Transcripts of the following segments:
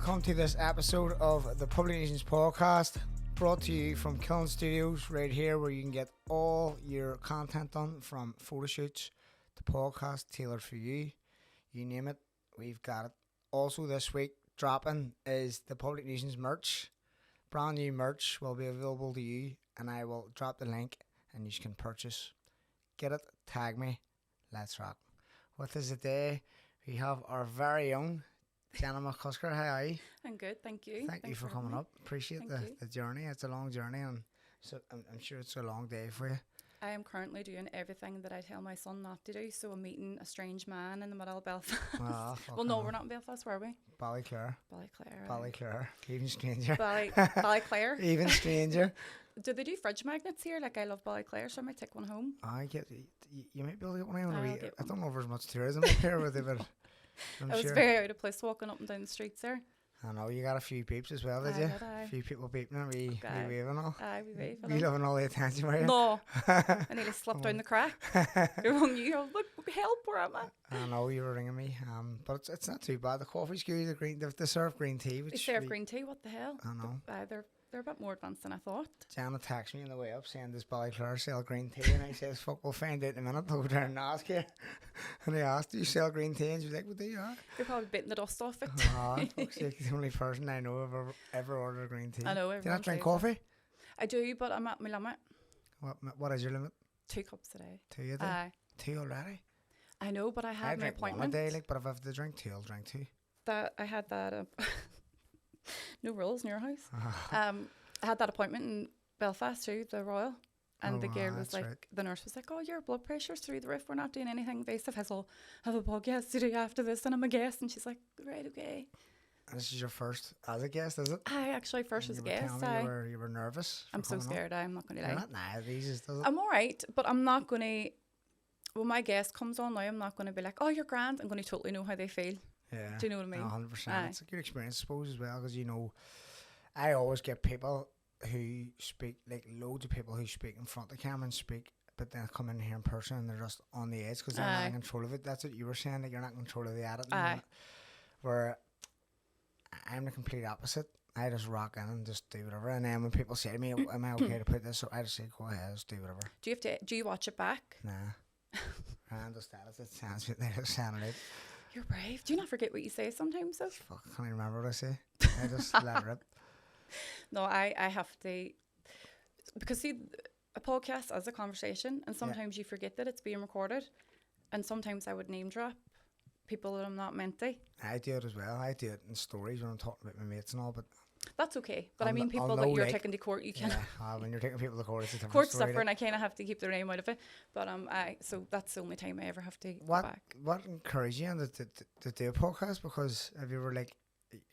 welcome to this episode of the Public Nuisance Podcast, brought to you from Killen Studios, right here where you can get all your content done, from photo shoots to podcast tailored for you. You name it, we've got it. Also this week dropping is the Public Nuisance merch. Brand new merch will be available to you, and I will drop the link and you can purchase. Get it, tag me, let's rock. With us today, we have our very own Jenna McCusker. How are you? I'm good, thank you. Thank you for coming up. Appreciate the journey. It's a long journey, and so I'm sure it's a long day for you. I am currently doing everything that I tell my son not to do, so I'm meeting a strange man in the middle of Belfast. Oh, well, no, we're not in Belfast, were we? Ballyclare. Ballyclare. Even stranger. Ballyclare. Even stranger. Do they do fridge magnets here? Like, I love Ballyclare, so I might take one home. I get you might be able to get one on a wee. I don't know if there's much tourism up here with it, but I was very out of place walking up and down the streets there. I know, you got a few peeps as well, did you? A few people peeping and we waving all. We wave. You loving all the attention, were you? No. I nearly slipped down the crack. You're on you. Look, help, where am I? I know, you were ringing me. But it's not too bad. The coffee's good. They serve green tea. They serve green tea? What the hell? I know. They're a bit more advanced than I thought. Jana texted me on the way up saying, does Ballyclare sell green tea? And I says, fuck, we'll find out in a minute. I'll go down and ask you. And I asked, do you sell green tea? And she was like, well, do you? You're probably bitten the dust off it. Fuck's sake, the only person I know ever ordered green tea. I know. Do you not drink coffee? I do, but I'm at my limit. What is your limit? 2 cups a day. 2 a day? 2 already? I know, but I had my appointment. I drink 1 a day, but if I have to drink 2, I'll drink 2. I had that. No rules in your house. I had that appointment in Belfast too, the Royal, and the girl was like, the nurse was like, oh, your blood pressure's through the roof, we're not doing anything invasive. I will have a podcast to do after this, and I'm a guest. And she's like, right, okay. And this is your first as a guest, is it? I actually first as a guest. You were nervous. I'm so scared. I'm not going to lie. You're not does it? I'm alright, but I'm not going to, when my guest comes on now, I'm not going to be like, oh, you're grand. I'm going to totally know how they feel. Yeah. Do you know what I mean? 100%. It's a good experience, I suppose, as well, because, you know, I always get people who speak, like loads of people who speak in front of the camera and speak, but then come in here in person and they're just on the edge because they're not in control of it. That's what you were saying, that you're not in control of the editing. Where I'm the complete opposite. I just rock in and just do whatever. And then when people say to me, am I okay to put this? So I just say, go ahead, just do whatever. Do you watch it back? Nah. I understand it. It sounds good. They just sound it. You're brave. Do you not forget what you say sometimes, though? Fuck, I can't even remember what I say. I just let it rip. No, I have to, because see, a podcast is a conversation, and sometimes you forget that it's being recorded, and sometimes I would name drop people that I'm not meant to. I do it as well. I do it in stories when I'm talking about my mates and all, but that's okay. But I mean, people that you're taking to court, you can. Yeah, when you're taking people to court, it's a different court's story. different. I kind of have to keep their name out of it. But so that's the only time I ever have to go back. What encouraged you to do a podcast? Because if you were like,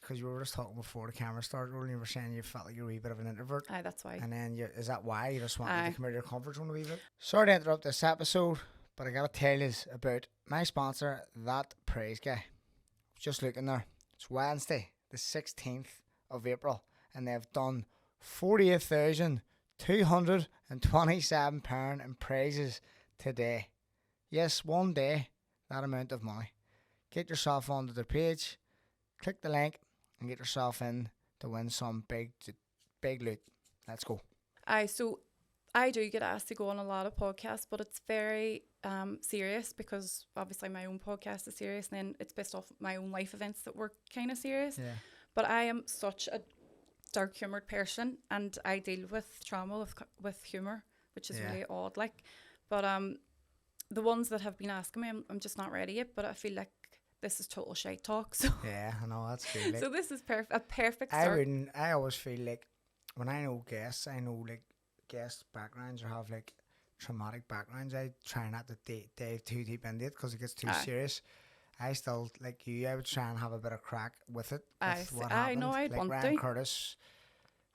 because you were just talking before the camera started rolling, you were saying you felt like you're a wee bit of an introvert. Aye, that's why. And then is that why you just wanted to come out of your comfort zone a wee bit? Sorry to interrupt this episode, but I gotta tell you about my sponsor, That Praise Guy. Just looking there. It's Wednesday, the 16th of April, and they've done £48,227 in prizes today. Yes, one day, that amount of money. Get yourself onto their page, click the link, and get yourself in to win some big loot. Let's go. So I do get asked to go on a lot of podcasts, but it's very serious, because obviously my own podcast is serious, and then it's based off my own life events that were kind of serious. Yeah. But I am such a dark humoured person, and I deal with trauma with humour, which is really odd. Like, but the ones that have been asking me, I'm just not ready yet. But I feel like this is total shite talk. So yeah, I know, that's good. Like, so this is a perfect start. I always feel like when I know guests, like guest backgrounds or have like traumatic backgrounds, I try not to dive too deep into it because it gets too serious. I still, like you, I would try and have a bit of crack with it. I know, I'd like want Ryan to. Curtis,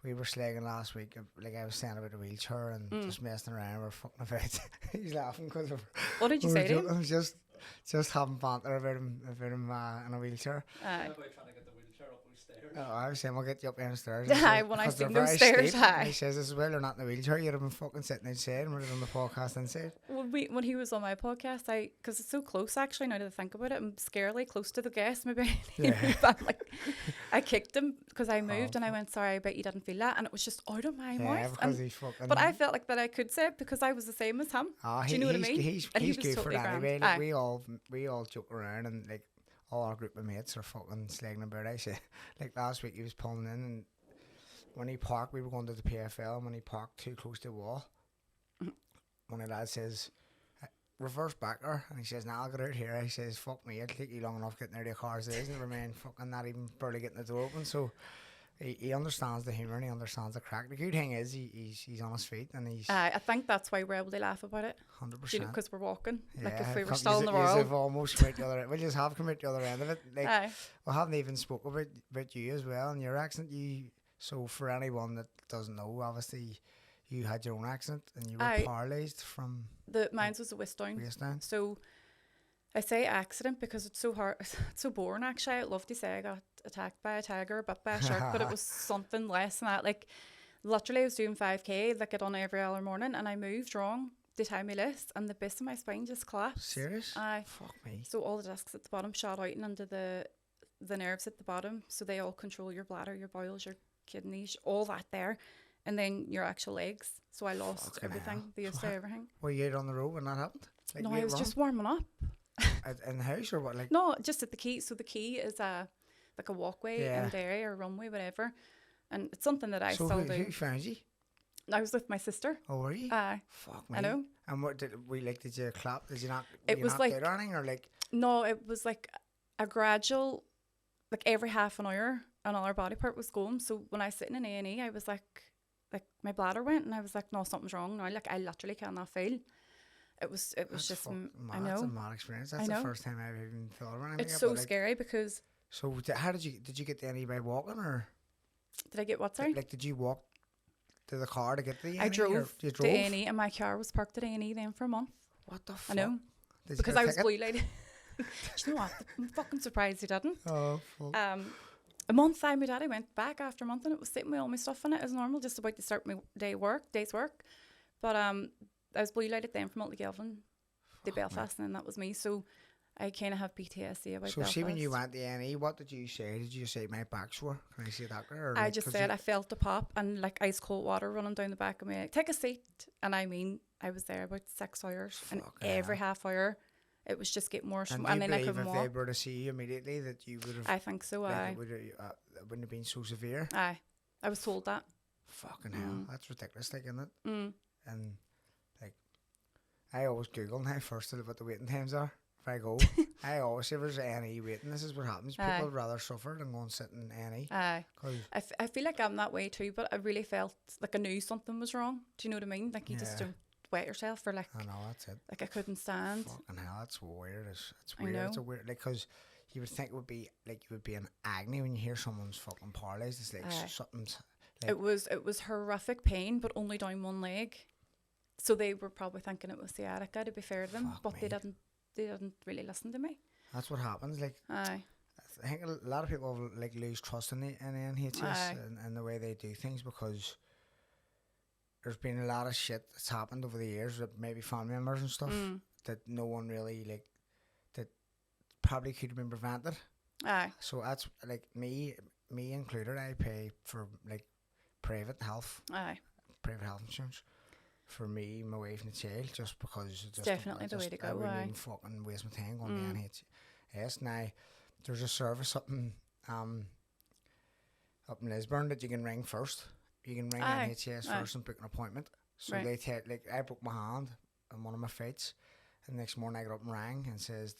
we were slagging last week. Like I was saying about a wheelchair and just messing around. We're fucking about. He's laughing because what did you say to him? Just having banter about him in a wheelchair. About trying to get the wheelchair up, we Oh, I was saying we'll get you up the stairs. When I seen those stairs, he says as well, you're not in a wheelchair. You'd have been fucking sitting outside and we're on the podcast inside. When he was on my podcast, because it's so close actually. Now that I think about it, I'm scarily close to the guest. Maybe I kicked him because I moved and I went, sorry, I bet you didn't feel that, and it was just out of my mouth. Because he's fucking. But I felt like that I could say it because I was the same as him. Do you know what I mean? He's good for that anyway. Like, we all joke around and like. All our group of mates are fucking slagging about. I say, like last week he was pulling in, and when he parked, we were going to the PFL, and when he parked too close to the wall, one of the lads says, reverse back there, and he says, nah, I'll get out here. He says, fuck me, it'll take you long enough getting out of the car as it is, and remain fucking not even barely getting the door open. So he understands the humour and he understands the crack. The good thing is he's on his feet and he's. I think that's why we're able to laugh about it. 100%. Because we're walking. Yeah, like if we were still in the world. We've almost come out the other end. We just have come out the other end of it. Like we haven't even spoke about you as well and your accent. So for anyone that doesn't know, obviously you had your own accent and you were paralysed from. Mine was a waist down. So I say accident because it's so hard. It's so boring actually. I'd love to say I got attacked by a tiger, bit by a shark, but it was something less than that. Like literally I was doing 5k like I done every other morning, and I moved wrong the time I list, and the base of my spine just collapsed. Serious? Fuck me. So all the discs at the bottom shot out and under the nerves at the bottom, so they all control your bladder, your bowels, your kidneys, all that there, and then your actual legs. So I lost everything. They used to everything. Were you out on the road when that happened? Like, no, I was just warming up. In the house or what? Like no, just at the quay. So the quay is like a walkway in Derry or runway, whatever, and it's something that I still do. Who found you? I was with my sister. Oh, were you? Fuck me. I know. And what did you clap? Did you not? It was like or anything, or like. No, it was like a gradual, like every half an hour, another body part was going. So when I was sitting in A&E, I was like my bladder went, and I was like, no, something's wrong now. Like I literally cannot feel. It was just. I know. That's a mad experience. That's the first time I've even thought of anything. It's so scary because. So how did you get to A&E by walking or? Did I get what? Sorry. Like did you walk to the car to get to the A&E? I drove to A&E, and my car was parked at A&E then for a month. What the fuck? I know. Because I was blue lighted. Do you know what? I'm fucking surprised he didn't. Oh fuck. A month my daddy went back after a month, and it was sitting with all my stuff in it as normal, just about to start my day's work. But I was blue lighted then from Multigelvin to Belfast, and then that was me. So I kind of have PTSD about Belfast. So see, when you went to A&E, what did you say? Did you say my back's sore? Can I see a doctor? Or I just said I felt the pop and like ice cold water running down the back of me. Take a seat, and I mean I was there about 6 hours, and every half hour it was just getting worse. And then I couldn't walk. If they were to see you immediately, that you would have. I think so. It wouldn't have been so severe. I was told that. Fucking hell, that's ridiculous, like, isn't it? And like, I always Google now first what the waiting times are. If I go, I always say there's A&E waiting. This is what happens. People would rather suffer than go and sit in A&E. I feel like I'm that way too, but I really felt like I knew something was wrong. Do you know what I mean? Like you just don't wet yourself for like. I know, that's it. Like I couldn't stand. Fucking hell, that's weird. It's weird. It's a weird, like, because you would think it would be like you would be in agony when you hear someone's fucking paralysed. It's like something's. Like, it was horrific pain, but only down one leg. So they were probably thinking it was sciatica, to be fair to them, but they didn't really listen to me. That's what happens. Like, I think a lot of people like lose trust in the NHS and the way they do things, because there's been a lot of shit that's happened over the years with maybe family members and stuff that no one really like, that probably could have been prevented. So that's like me included. I pay for like private health insurance for me, my wife and the child, just because it's definitely the way to go. I wouldn't even fucking waste my time going to NHS. Now there's a service up in Lisburn that you can ring first. You can ring NHS first and book an appointment. So they take, like, I broke my hand in one of my fights, and the next morning I got up and rang and says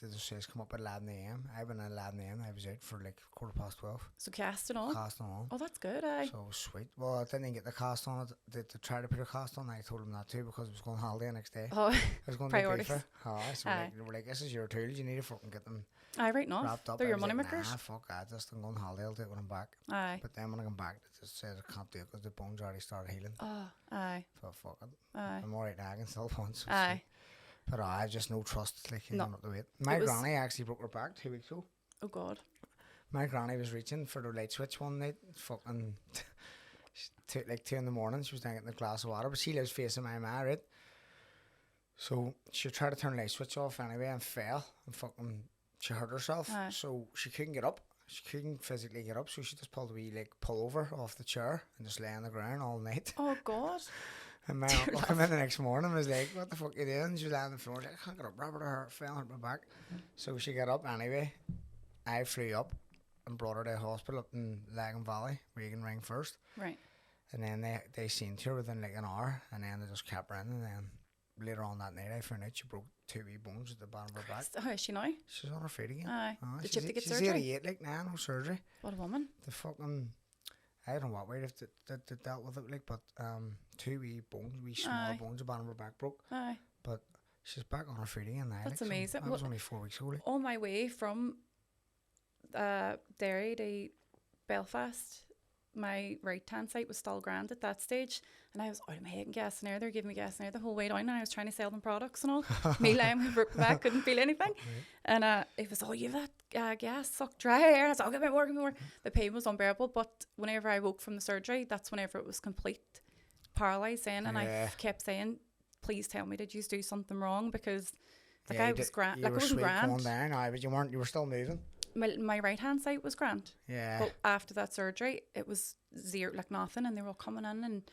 come up at 11 a.m. I went at 11 a.m. I was out for like 12:15. So cast it on? Cast on. Oh, that's good, So sweet. Well, I didn't get the cast on. They tried to put a cast on. I told them not to because I was going on holiday the next day. Oh, I was going priorities. To so we're like, this is your tools. You need to fucking get them right now. wrapped up. They're your money makers. Nah, fuck that. I'm going on holiday. I'll do it when I'm back. But then when I come back, they just said I can't do it because the bones already started healing. So fuck it. I'm alright now. I can still punch. But I have just no trust, like, you know, the weight. My granny actually broke her back 2 weeks ago. Oh God. My granny was reaching for the light switch one night, fucking 2 a.m. She was down getting a glass of water, but she lives facing my ma, right? So she tried to turn the light switch off anyway and fell and fucking she hurt herself. So she couldn't get up. She couldn't physically get up, so she just pulled a wee pullover off the chair and just lay on the ground all night. Oh God. And my uncle came in the next morning and was like, what the fuck are you doing? She was laying on the floor, like, I can't get up, Robert, her fell hurt my back. So she got up anyway. I flew up and brought her to the hospital up in Lagan Valley, Regan Ring first. Right. And then they seen to her within like an hour, and then they just kept her in, and then later on that night I found out she broke 2 wee bones at the bottom of her back. How is she now? She's on her feet again. Aye. Did she have to get she's surgery? She's 88, like, nah, no surgery. What a woman. The fucking, I don't know what way they dealt with it, like, but 2 wee bones, wee small bones at the bottom of her back broke. Aye. But she's back on her feet again now. That's like, amazing. So that was only 4 weeks old. On my way from Derry to Belfast, my right hand side was still grand at that stage, and I was out of my head and gas and air. They were giving me gas and air the whole way down, and I was trying to sell them products and all. Me lying with broke back, couldn't feel anything. And it was, oh, you've that gas, suck dry air. I was like, oh, give me more. The pain was unbearable, but whenever I woke from the surgery, that's whenever it was complete paralysed then, and I kept saying, please tell me, did you do something wrong? Because like I was grand, like I wasn't grand. Going down, but you were still moving. My right hand side was grand. Yeah. But after that surgery, it was zero, like nothing, and they were all coming in, and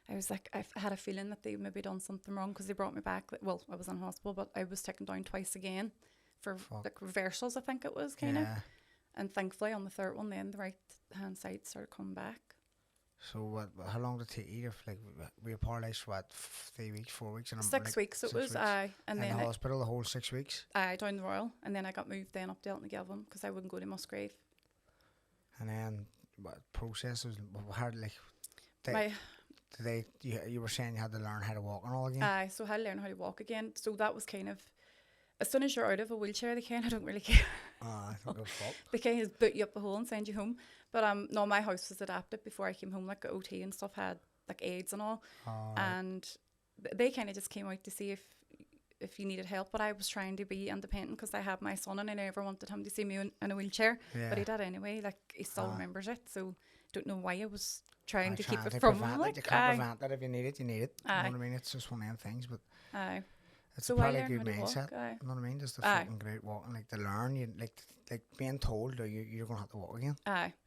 I was like, I had a feeling that they maybe done something wrong because they brought me back. Well, I was in hospital, but I was taken down twice again for like reversals, I think it was kind of. And thankfully, on the third one, then the right hand side started coming back. So how long did it take you? Like, we were paralysed for what, 3 weeks, 4 weeks? And 6 weeks it was, and in then the hospital the whole 6 weeks? Down the Royal, and then I got moved then up to Elton Gilvan because I wouldn't go to Musgrave. And then what process was hard, like, you were saying you had to learn how to walk and all again? So I had to learn how to walk again. So that was kind of, as soon as you're out of a wheelchair, they kind of don't really care. I don't give a fuck. They kind of just boot you up the hole and send you home. But no, my house was adapted before I came home. Like OT and stuff had like aids and all, and they kind of just came out to see if you needed help. But I was trying to be independent because I had my son and I never wanted him to see me in a wheelchair. Yeah. But he did anyway. Like he still remembers it. So don't know why I was trying to keep it from him. Like, you can't prevent it. If you need it, you need it. You know what I mean? It's just one of them things. But it's so probably a good mindset. You know what I mean? Just a fucking great walking, like to learn. You like being told you're gonna have to walk again.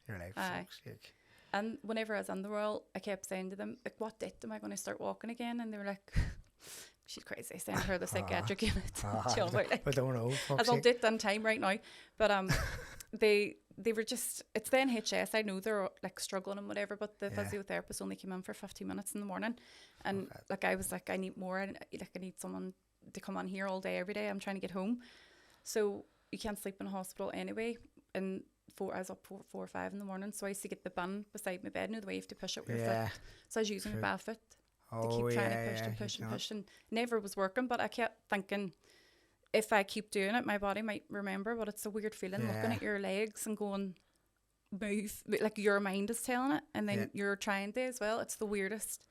You're like, fuck's sake. And whenever I was in the Royal, I kept saying to them, like, what date am I going to start walking again? And they were like, she's crazy. Send her the psychiatric unit. I don't know. As I'll date on time right now. But they were just, it's the NHS. I know they're like struggling and whatever, but the physiotherapist only came in for 15 minutes in the morning. And like I was like, I need more. I need someone to come on here all day, every day. I'm trying to get home. So you can't sleep in a hospital anyway. And I was up 4 or 5 in the morning, so I used to get the bin beside my bed. You know the way you have to push it with your foot. So I was using my bad foot to keep trying to push, and never was working. But I kept thinking, if I keep doing it, my body might remember. But it's a weird feeling looking at your legs and going, move, like your mind is telling it, and then you're trying to as well. It's the weirdest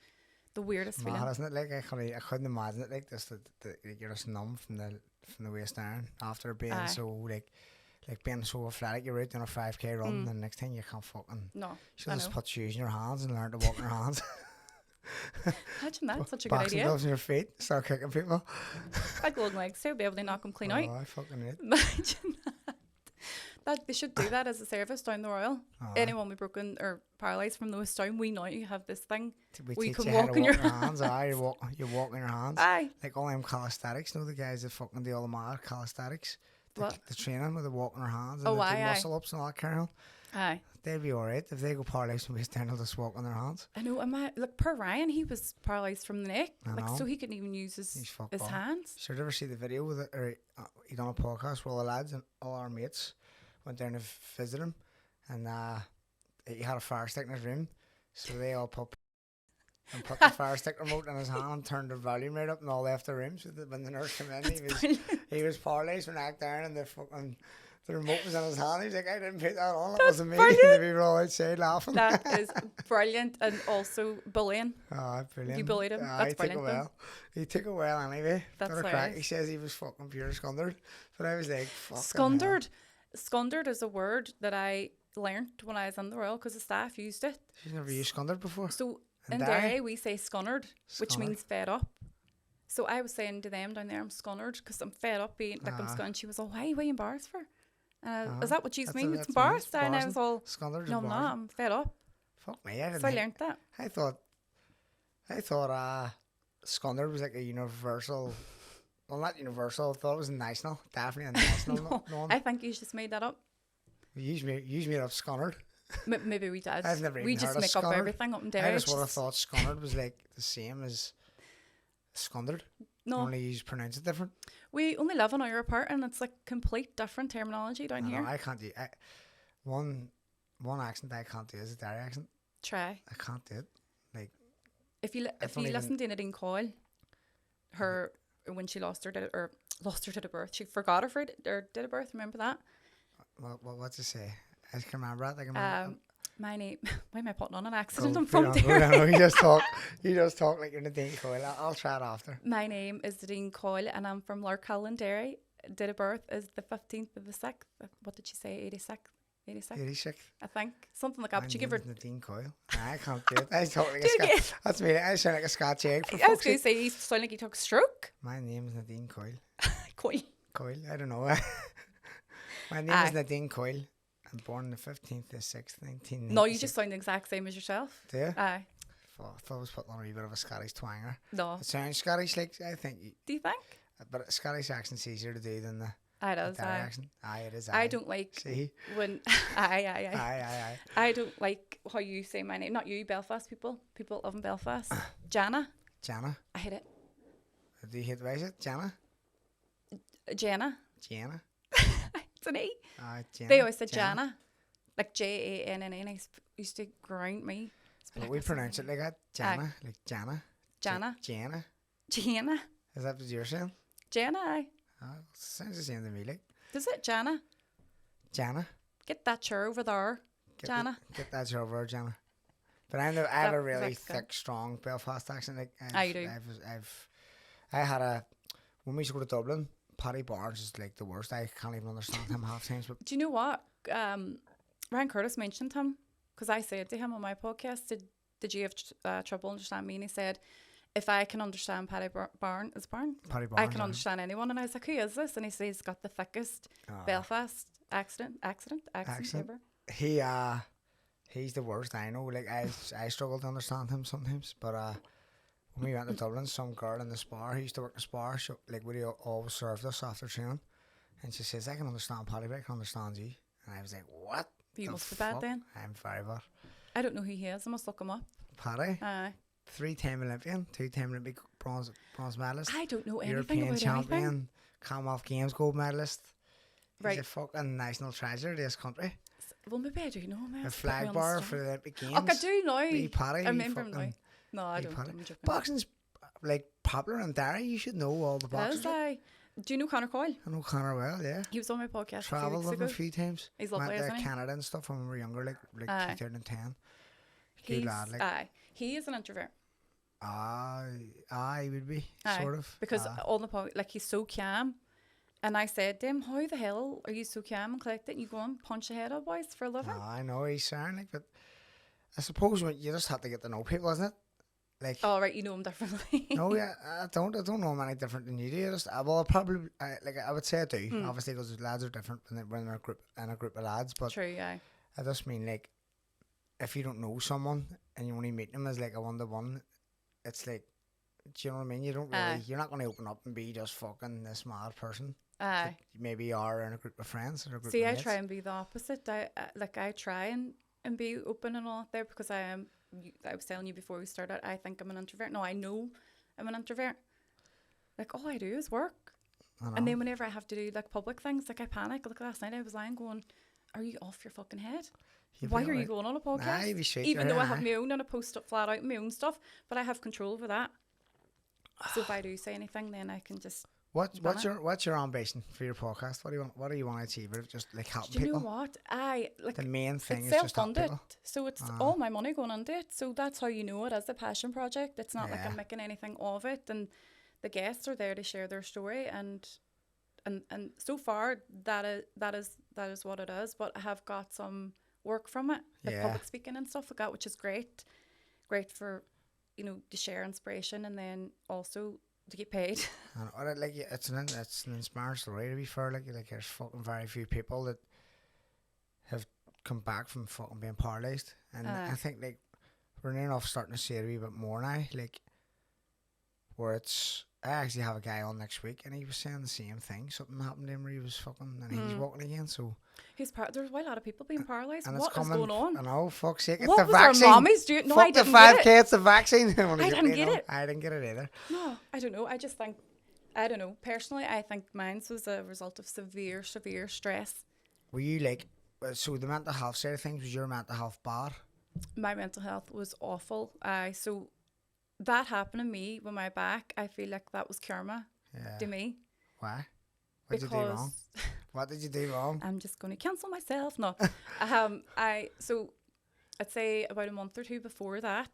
feeling. Isn't it? Like I couldn't imagine it like this. That you're just numb from the waist down after being so like being so athletic. You're out doing a 5k run, and the next thing you can't fucking. No. You should just put shoes in your hands and learn to walk in your hands. Imagine that, such a good idea. Boxing gloves in your feet, start kicking people. Like long legs too, be able to knock them clean out. Oh, I fucking hate. Imagine that. They should do that as a service down the Royal. Anyone we broken or paralysed from the waist down, we know you have this thing. We you can walk you in your hands. You walk in your hands. Like all them calisthenics, you know the guys that fucking do all the mad calisthenics. The training with the walking their hands and the muscle ups and all that kind of. They'd be alright if they go paralysed from waist down. They'll just walk on their hands. I know. Look, poor Ryan, he was paralysed from the neck, so he couldn't even use his hands. Did you ever see the video with it? Or he done a podcast where all the lads and all our mates went down to visit him, and he had a fire stick in his room, so they all put the fire stick remote in his hand and turned the volume right up, and all left the room. So that when the nurse came in, he was paralysed from neck down, and the remote was in his hand. He was like, I didn't put that on. That wasn't me. And we were all outside laughing. That is brilliant, and also bullying. Brilliant. You bullied him. That's brilliant. He took it well anyway. That's hilarious. He says he was fucking pure scundered. But I was like, fuck. Scundered? Scundered is a word that I learnt when I was in the Royal because the staff used it. You've never used scundered before? So in Derry we say scunnered, which means fed up. So I was saying to them down there, I'm scunnered because I'm fed up being like I'm scun. She was all, why are you embarrassed for? Is that what you mean? It's embarrassed. And I was all, scundered. No, I'm not. I'm fed up. Fuck me, I didn't So I learnt that. I thought scundered was like a universal. Well, not universal. I thought it was national. Definitely a national one. I think you just made that up. You made up scunnered. Maybe we did. I've never even We heard just of make up scunnered. everything up in Derry. I just would have thought scunnered was like the same as scundered. No. Only you pronounce it different. We only live an hour apart and it's like complete different terminology down here. I can't do one accent I can't do is a Derry accent. Try. I can't do it. Like if you listen to Nadine Coyle, her when she lost her to the birth, she forgot her did a birth. Remember that? What's it say? I can remember it. My name. Why am I putting on an accent? Go, I'm from Derry. Derry. You just talk like you're Nadine Coyle. I'll try it after. My name is Nadine Coyle and I'm from Killen, Derry. Date of birth is the 15th of the 6th. What did she say? 86th, I think. Something like that. But she give her Nadine Coyle. I can't do it. I talk like a Scotch. That's me. I sound like a Scotch egg. I was going to say you sound like you took a stroke. My name is Nadine Coyle. Coyle. I don't know. My name is Nadine Coyle. I'm born on the 15th of the 6th, 1996. No, you just sound the exact same as yourself. Do you? Aye. I thought I was putting on a wee bit of a Scottish twanger. No. It sounds Scottish, like I think. Do you think? But a Scottish accent's easier to do than the Derry accent. Aye, it is. I don't like when Aye. I don't like how you say my name. Not you, Belfast people. People live in Belfast. Jana. I hate it. Do you hate the way I say it? Jana? Jenna. It's an E. Jana. They always said Jana. Like Janna. And I used to grind me. But we pronounce it like that. Jana. Like Jana. Jana. Is that what you're saying? Jana, aye. Sounds the same to me, like. Does it, Jana? Get that chair over there, Jana. Get that chair over there, Jana. But I have a really thick, strong Belfast accent. Like I do. When we used to go to Dublin, Paddy Barnes is like the worst. I can't even understand him half times. But do you know what? Ryan Curtis mentioned him because I said to him on my podcast, did you have trouble understanding me? And he said, if I can understand Paddy Barnes, I can understand anyone. And I was like, who is this? And he said he's got the thickest Belfast accent ever. He's the worst. I know. Like I struggle to understand him sometimes. But when we went to Dublin, some girl in the Spar, who used to work in the Spar, would always served us after training, and she says, I can understand Paddy, but I can understand you. And I was like, what? You must be bad then. I'm very bad. I don't know who he is. I must look him up. Paddy? Aye. 3-time Olympian, 2-time Olympic bronze medalist. I don't know anything European about champion, anything. Commonwealth Games gold medalist. Right. He's a fucking national treasure of this country. Well, maybe I do know him. A flag bearer for the Olympic Games. Oh, I do know. Paddy, I remember him now. No, I don't. I'm joking. Boxing's like popular in Derry. You should know all the boxers. Do you know Conor Coyle? I know Conor well, yeah. He was on my podcast Travelled with him a few times. He's lovely, went isn't he? Canada and stuff when we were younger, like 2010. Good lad, like. He is an introvert. He would be, sort of. Because on the podcast, like, he's so calm. And I said to him, how the hell are you so calm and collected? You go and punch the head of boys for a living? I know he's sound like, but I suppose you just have to get to know people, isn't it? Like, oh, right, you know him differently. No, yeah, I don't know him any different than you do. I would say I do, obviously, because lads are different when they're in a group of lads. But true, yeah. I just mean, like, if you don't know someone and you only meet them as like a 1-to-1, it's like, do you know what I mean? You don't really, you're not going to open up and be just fucking this mad person. Aye. Maybe you are in a group of friends or a group See, of I mates. try and be the opposite. I try and be open and all there because I was telling you before we started, I think I'm an introvert. No, I know I'm an introvert. Like, all I do is work. And then whenever I have to do like public things, like I panic. Like last night I was lying going, are you off your fucking head? Why are you going on a podcast? Even though I have my own and I post up flat out my own stuff, but I have control over that. So if I do say anything, then I can just. What's your ambition for your podcast? What do you want to achieve? Just like help people. Do you know what? The main thing is just help self-funded, people. so it's all my money going into it. So that's how you know it as a passion project. It's not like I'm making anything of it, and the guests are there to share their story, and and so far that is what it is. But I have got some work from it, like public speaking and stuff like that, which is great for, you know, to share inspiration and then also to get paid. And like it's an inspiring story, to be fair. Like there's fucking very few people that have come back from fucking being paralysed, and I think like we're near enough starting to see it a wee bit more now, like where it's. I actually have a guy on next week, and he was saying the same thing. Something happened to him where he was fucking, and he's walking again. So there's a lot of people being paralysed. And what is going on? I know, fuck's sake, it's what the was vaccine. Our mommies doing? No, fuck I didn't the 5K, get it. it's the vaccine. I didn't get it. I didn't get it either. No, I don't know. I just think, I don't know. Personally, I think mine was a result of severe stress. Were you like, so the mental health side of things, was your mental health bad? My mental health was awful. So that happened to me with my back. I feel like that was karma to me. Why? What did you do wrong? What did you do wrong? I'm just going to cancel myself. No. So I'd say about a month or two before that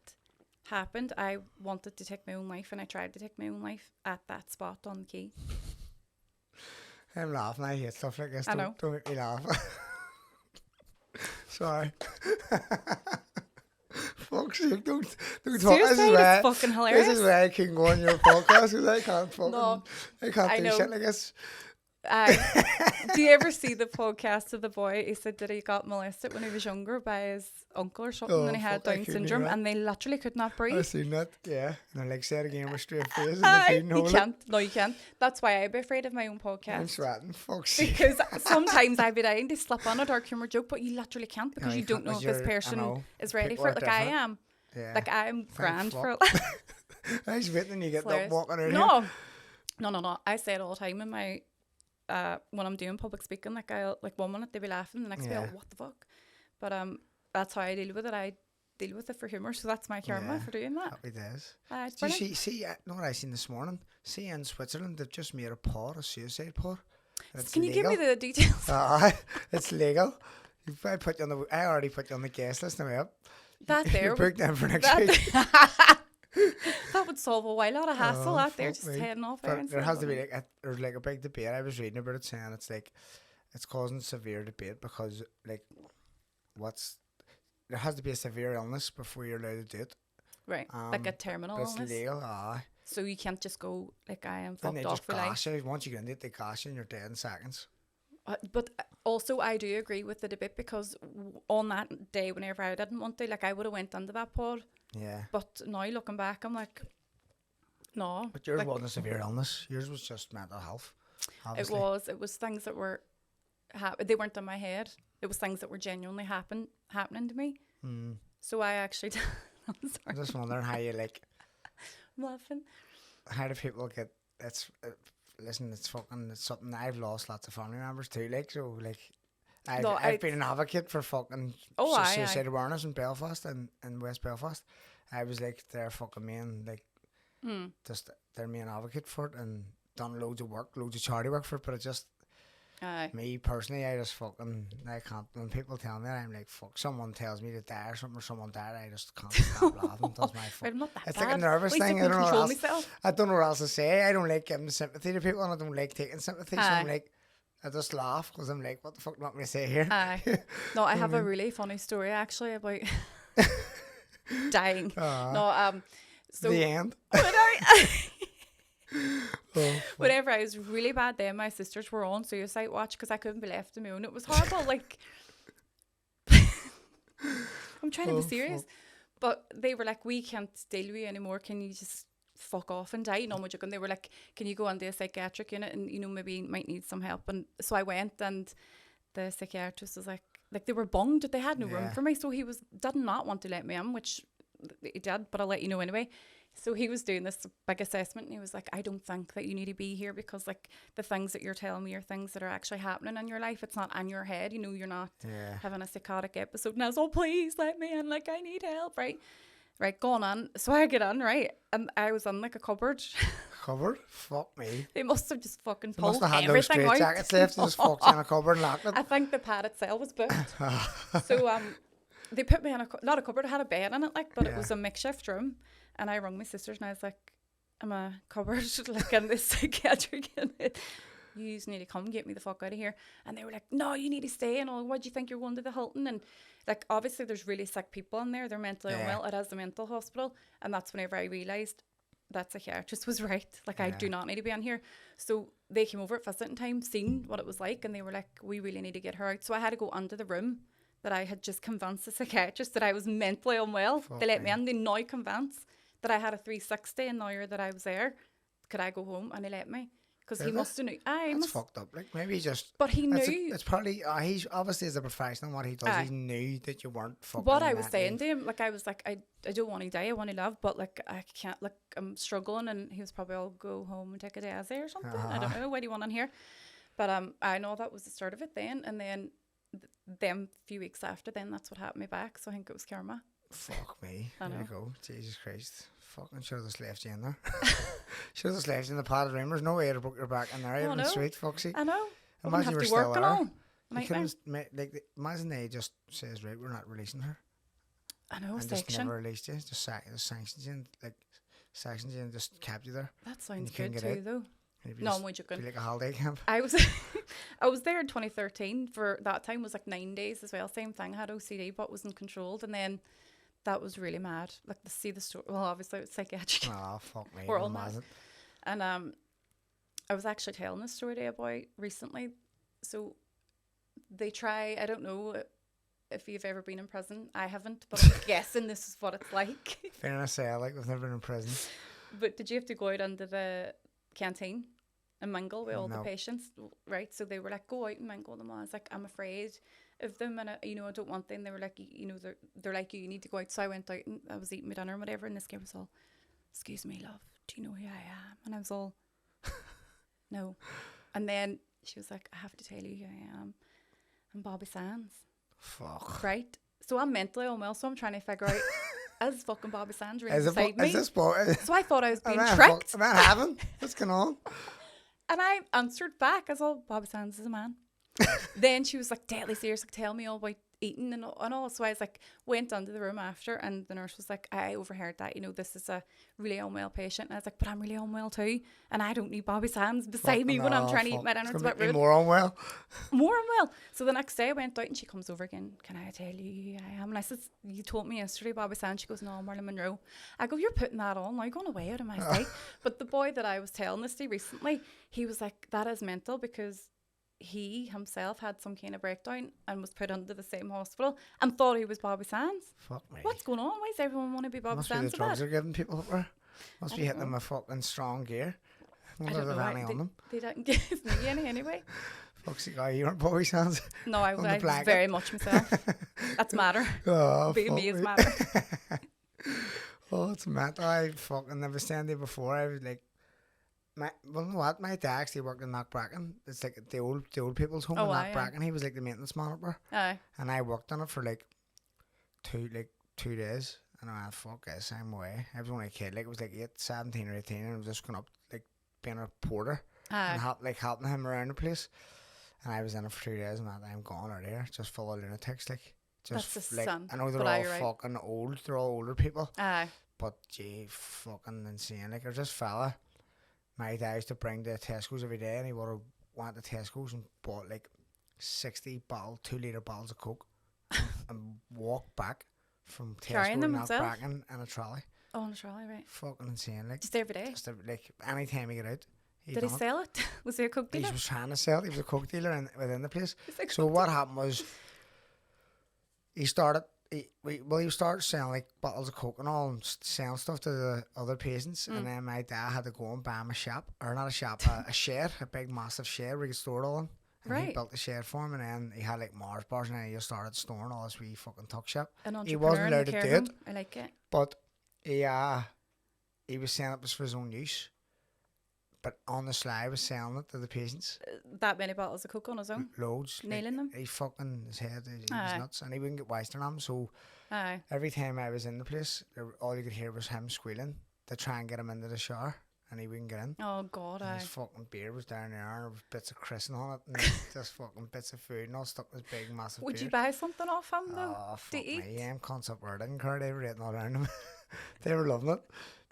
happened, I wanted to take my own life, and I tried to take my own life at that spot on the quay. I'm laughing. I hate stuff like this. I know. Don't make me laugh. Sorry. Fuck's sake, don't talk. Seriously, it's fucking hilarious. This is why I can go on your podcast, because I can't fucking, I can't do know. shit like this. Do you ever see the podcast of the boy? He said that he got molested when he was younger by his uncle or something, and he had Down syndrome, and they literally could not breathe. I've seen that, yeah. And they're like, say it again with straight face. You can't. No, you can't. That's why I'd be afraid of my own podcast. I'm sweating. Fuck's sake. Because sometimes I'd be dying to slip on a dark humour joke, but you literally can't, because you don't know if this person is ready for it. Like I am. Yeah. Like I'm grand for it. I was waiting you get up walking around here. No. I say it all the time in my when I'm doing public speaking. Like I 1 minute they be laughing, the next be like, what the fuck? But that's how I deal with it. I deal with it for humour, so that's my karma for doing that. Happy days. It's Do you see know what I seen this morning? See, in Switzerland they've just made a suicide pod. Can you give me the details? It's legal. I already put you on the guest list. Now up. That there. Booked them for next week. That would solve a lot of hassle out there, just heading off there. There has to be there's like a big debate. I was reading about it saying it's causing severe debate because there has to be a severe illness before you're allowed to do it. Right, like a terminal illness. It's legal, So you can't just go like I am fucked off for life. Once you get into it, they gash you and you're dead in seconds. But also I do agree with the debate, because on that day whenever I didn't want to, like I would have went into that pod. Yeah. But now looking back, I'm like, no. But yours wasn't a severe illness. Yours was just mental health. Obviously. It was things that were they weren't in my head. It was things that were genuinely happening to me. So I actually I'm sorry. I'm just wondering how you like. I'm laughing. How do people get? Listen, it's something I've lost lots of family members too. Like so, like I've been an advocate for fucking suicide awareness in Belfast and in West Belfast. I was like their fucking main just their main advocate for it, and done loads of charity work for it. But it just me personally, I just fucking I can't. When people tell me that, I'm like fuck. Someone tells me to die or something, or someone died, I just can't stop laughing. That's my fuck. I'm not that it's bad. like a nervous thing. I don't know what else. I don't know what else to say. I don't like giving sympathy to people, and I don't like taking sympathy. So I'm like, I just laugh because I'm like, what the fuck do you want me to say here? No, I have a really funny story actually about dying. So the end. Whenever I was really bad, then my sisters were on suicide watch because I couldn't be left on my own. It was horrible. Like, I'm trying to be serious, but they were like, "We can't deal with you anymore. Can you just fuck off and die?" No, I'm joking. They were like, "Can you go on the psychiatric unit and maybe you might need some help?" And so I went, and the psychiatrist was like they were bunged. They had no room for me, so he did not want to let me in, which he did, but I'll let you know anyway. So he was doing this big assessment, and he was like, I don't think that you need to be here because like the things that you're telling me are things that are actually happening in your life. It's not in your head, you're not having a psychotic episode. And I was, oh, please let me in, like I need help, right, going on. So I get in, right, and I was in like a cupboard. Cupboard? Fuck me. They must have just fucking they pulled must have had everything no out. jackets left and just fucked in a cupboard and locked it. I think the pad itself was booked. So they put me in not a cupboard, I had a bed in it, like, but it was a makeshift room. And I rang my sisters and I was like, I'm a cupboard, like in this psychiatric unit. you need to come, get me the fuck out of here. And they were like, no, you need to stay. And all, what do you think you're going to the Hilton? And like, obviously there's really sick people in there. They're mentally unwell. It is a mental hospital. And that's whenever I realised that psychiatrist was right. Like, I do not need to be in here. So they came over at visiting time, seen what it was like, and they were like, we really need to get her out. So I had to go under the room that I had just convinced the psychiatrist that I was mentally unwell. They let me in. They now convinced that I had a 360, and now that I was there, could I go home? And they let me. Because he must have knew. That's fucked up. Like, maybe he just... But he knew. It's probably... he's obviously, as a professional, what he does, he knew that you weren't fucking... What I was saying to him, like, I was like, I don't want to die, I want to live, but, like, I can't, like, I'm struggling. And he was probably, I'll go home and take a day as or something. I don't know. What do you want in here? But I know that was the start of it then. And then, them few weeks after then, that's what happened me back. So I think it was karma. Fuck me. There you go. Jesus Christ. Fucking should have just left you in there. Should have just left you in the padded room. There's no way to book your back in there. Even sweet, Foxy. I know. Imagine you were still there. Imagine they just says, right, we're not releasing her. I know, and section. Just never released you. Just sanctions you and, like, sections you and just kept you there. That sounds good too, though. No, I'm joking. Like a holiday camp. I was there in 2013. For that time was like 9 days as well. Same thing. I had OCD, but wasn't controlled. And then that was really mad. Like, to see the story. Well, obviously it's psychiatric. Oh, fuck me. We're all mad. And I was actually telling this story to a boy recently. So they try. I don't know if you've ever been in prison. I haven't, but I'm guessing this is what it's like. Fair to say, like, we've never been in prison. But did you have to go out under the canteen and mingle with all the patients, right? So they were like, go out and mingle with them. I was like, I'm afraid of them, and I don't want them. They were like, they're like, you need to go out. So I went out and I was eating my dinner and whatever, and this guy was all, excuse me, love, do you know who I am? And I was all, no. And then she was like, I have to tell you who I am. I'm Bobby Sands. Fuck. Right? So I'm mentally unwell, so I'm trying to figure out, is fucking Bobby Sands right beside me? Is this boy? So I thought I was being tricked. Am I having? What's going on? And I answered back as all, Bobby Sands is a man. Then she was like, deadly serious, like, tell me all about eating and all. So I was like, went under the room after, and the nurse was like, I overheard that, this is a really unwell patient. And I was like, but I'm really unwell too, and I don't need Bobby Sands beside me when I'm trying to eat my dinner. It's a bit rude. More unwell. More unwell. So the next day I went out and she comes over again. Can I tell you who I am? And I said, you told me yesterday, Bobby Sands. She goes, no, Marilyn Monroe. I go, you're putting that on. Now you're going away out of my sight. But the boy that I was telling this to recently, he was like, that is mental, because he himself had some kind of breakdown and was put under the same hospital and thought he was Bobby Sands. Fuck me. What's going on? Why does everyone want to be Bobby Sands? Must be the drugs they're giving people up there. Must be hitting them with fucking strong gear. I don't know. Any on them. They didn't give me any anyway. Fuck's guy, you weren't Bobby Sands? No, I was very much myself. That's matter. Oh, being me is matter. Oh, it's matter. I fucking never stand there before. I was like, my dad actually worked in Knockbracken. It's like the old people's home in Knockbracken. He was like the maintenance man up there. Aye. And I worked on it for like 2 days. And I went, fuck this, I'm away. I was only a kid, like it was like 17 or 18, and I was just going up like being a porter and helping him around the place. And I was in it for 2 days, and I'm gone out here, just full of lunatics, like just that's like son, I know they're all fucking old, they're all older people. Aye. But gee, fucking insane. Like, there's this fella my dad used to bring to Tesco's every day, and he would have went to Tesco's and bought like 60 2-litre bottles of Coke and walked back from Tesco to Knockbracken in a trolley. Oh, in a trolley, right. Fucking insane. Like, just every day? Just like any time he got out. Did he sell it? Was he a Coke dealer? He was trying to sell it. He was a Coke dealer within the place. So what happened was he started selling like bottles of Coke and all, and selling stuff to the other patients. And then my dad had to go and buy him a shed, a big massive shed where he could store it all in. And he built the shed for him, and then he had like Mars bars, and then he just started storing all this wee fucking tuck shop. He wasn't allowed to do it. I like it. But he was saying it was for his own use. But on the sly, he was selling it to the patients. That many bottles of Coke on his own? Loads. Nailing them? He fucking, his head, he was nuts. And he wouldn't get wasted on him. So every time I was in the place, all you could hear was him squealing to try and get him into the shower. And he wouldn't get in. Oh, God, and his fucking beer was down there, and there was bits of christening on it, and just fucking bits of food, and all stuck in his big, massive Would beer. you buy something off him, though, to eat? Me, cunts up where I didn't care. They were eating all around him. They were loving it.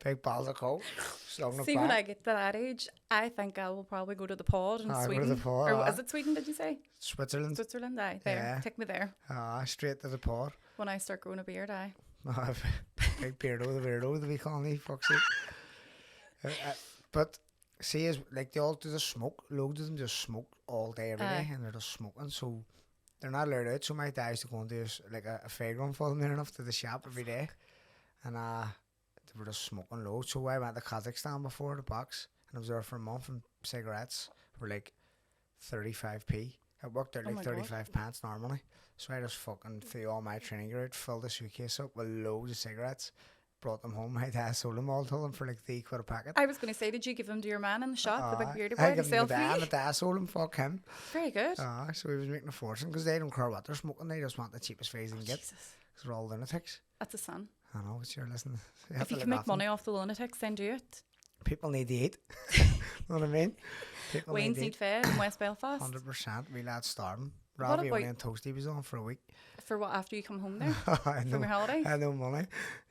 Big balls of coke. See, when I get to that age, I think I will probably go to the pod in Sweden. Go to the pod. Or is it Sweden, did you say? Switzerland. Switzerland, aye. There. Yeah. Take me there. Straight to the pod. When I start growing a beard, aye. Big beardo, the weirdo, to be calling me, fuck's sake. But see, is like they all do the smoke. Loads of them just smoke all day, every day, and they're just smoking. So they're not allowed out. So my dad used to go and do like a fair run for them near enough to the shop every day, and they were just smoking loads. So I went to Kazakhstan before the box, and I was there for a month, and cigarettes were like 35p. I worked out like 35 pence normally. So I just fucking threw all my training gear out, filled the suitcase up with loads of cigarettes, brought them home. My dad sold them all to them for like £3 a packet. I was going to say, did you give them to your man in the shop, the big bearded boy, I gave them to my dad sold them, fuck him. Very good. So he was making a fortune, because they don't care what they're smoking, they just want the cheapest phase they can get. Because they're all lunatics. That's a son. I know, it's your listening. If you can make money off the lunatics, then do it. People need to eat. Know what I mean? Wayne's need fed in West Belfast. 100%. We lads starving. Ravioli and toasty was on for a week. For what, after you come home there? From your holiday? I had no money.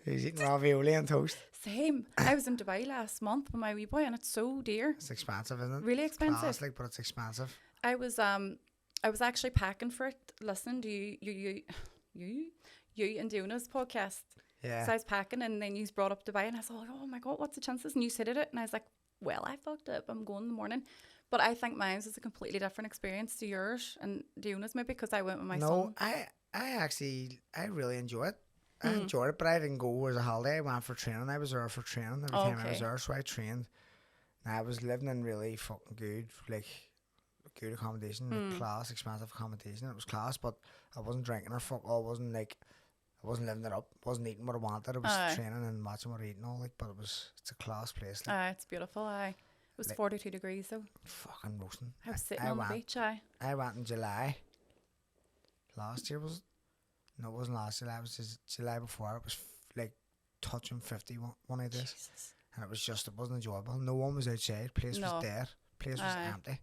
He's eating ravioli and toast. Same. I was in Dubai last month with my wee boy, and it's so dear. It's expensive, isn't it? Really expensive. Plastic, but it's expensive. I was actually packing for it, listening to you and Diona's podcast. Yeah. So I was packing, and then you brought up Dubai, and I was like, oh my God, what's the chances? And you said it, and I was like, well, I fucked up. I'm going in the morning. But I think mine was a completely different experience to yours and Diona's, maybe because I went with my son. No, I really enjoy it. I enjoyed it, but I didn't go as a holiday. I went for training. I was there for training every time I was there, so I trained. And I was living in really fucking good, like, good accommodation, like class, expensive accommodation. It was class, but I wasn't drinking or fuck all. I wasn't living it up. Wasn't eating what I wanted. I was training and watching what I eating all, like, but it's a class place. Like. It's beautiful, It was like 42 degrees though. Fucking roasting. I was sitting on the beach, I went in July. Last year was it? No, it wasn't last July. It was just July before. It was like touching 50 one of days. Jesus. And it wasn't enjoyable. No one was outside. Place was dead. Place was empty.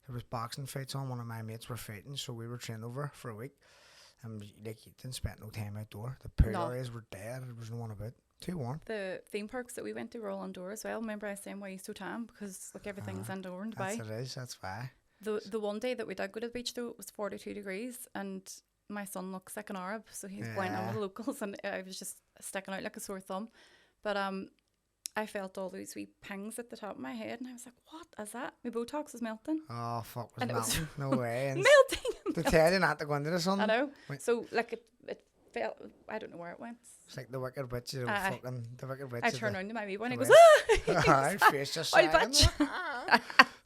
There was boxing fights on. One of my mates were fighting, so we were trained over for a week. And like, you didn't spend no time outdoor. The pool areas were dead. There was no one about. Too warm. The theme parks that we went to were all indoors as well. Remember I was saying why you so tan, because like everything's indoor in Dubai. That's why. The one day that we did go to the beach though, it was 42 degrees, and my son looks like an Arab, so he's blind out with the locals, and I was just sticking out like a sore thumb. But I felt all these wee pings at the top of my head, and I was like, what is that? My Botox was melting. Oh fuck, was melting? No way. And melting. To tell you not to go into the sun. I know. So like it felt, I don't know where it went. It's like the Wicked Witch, the Wicked Witch. I turn around to my wee boy and he goes, Her face just sagging.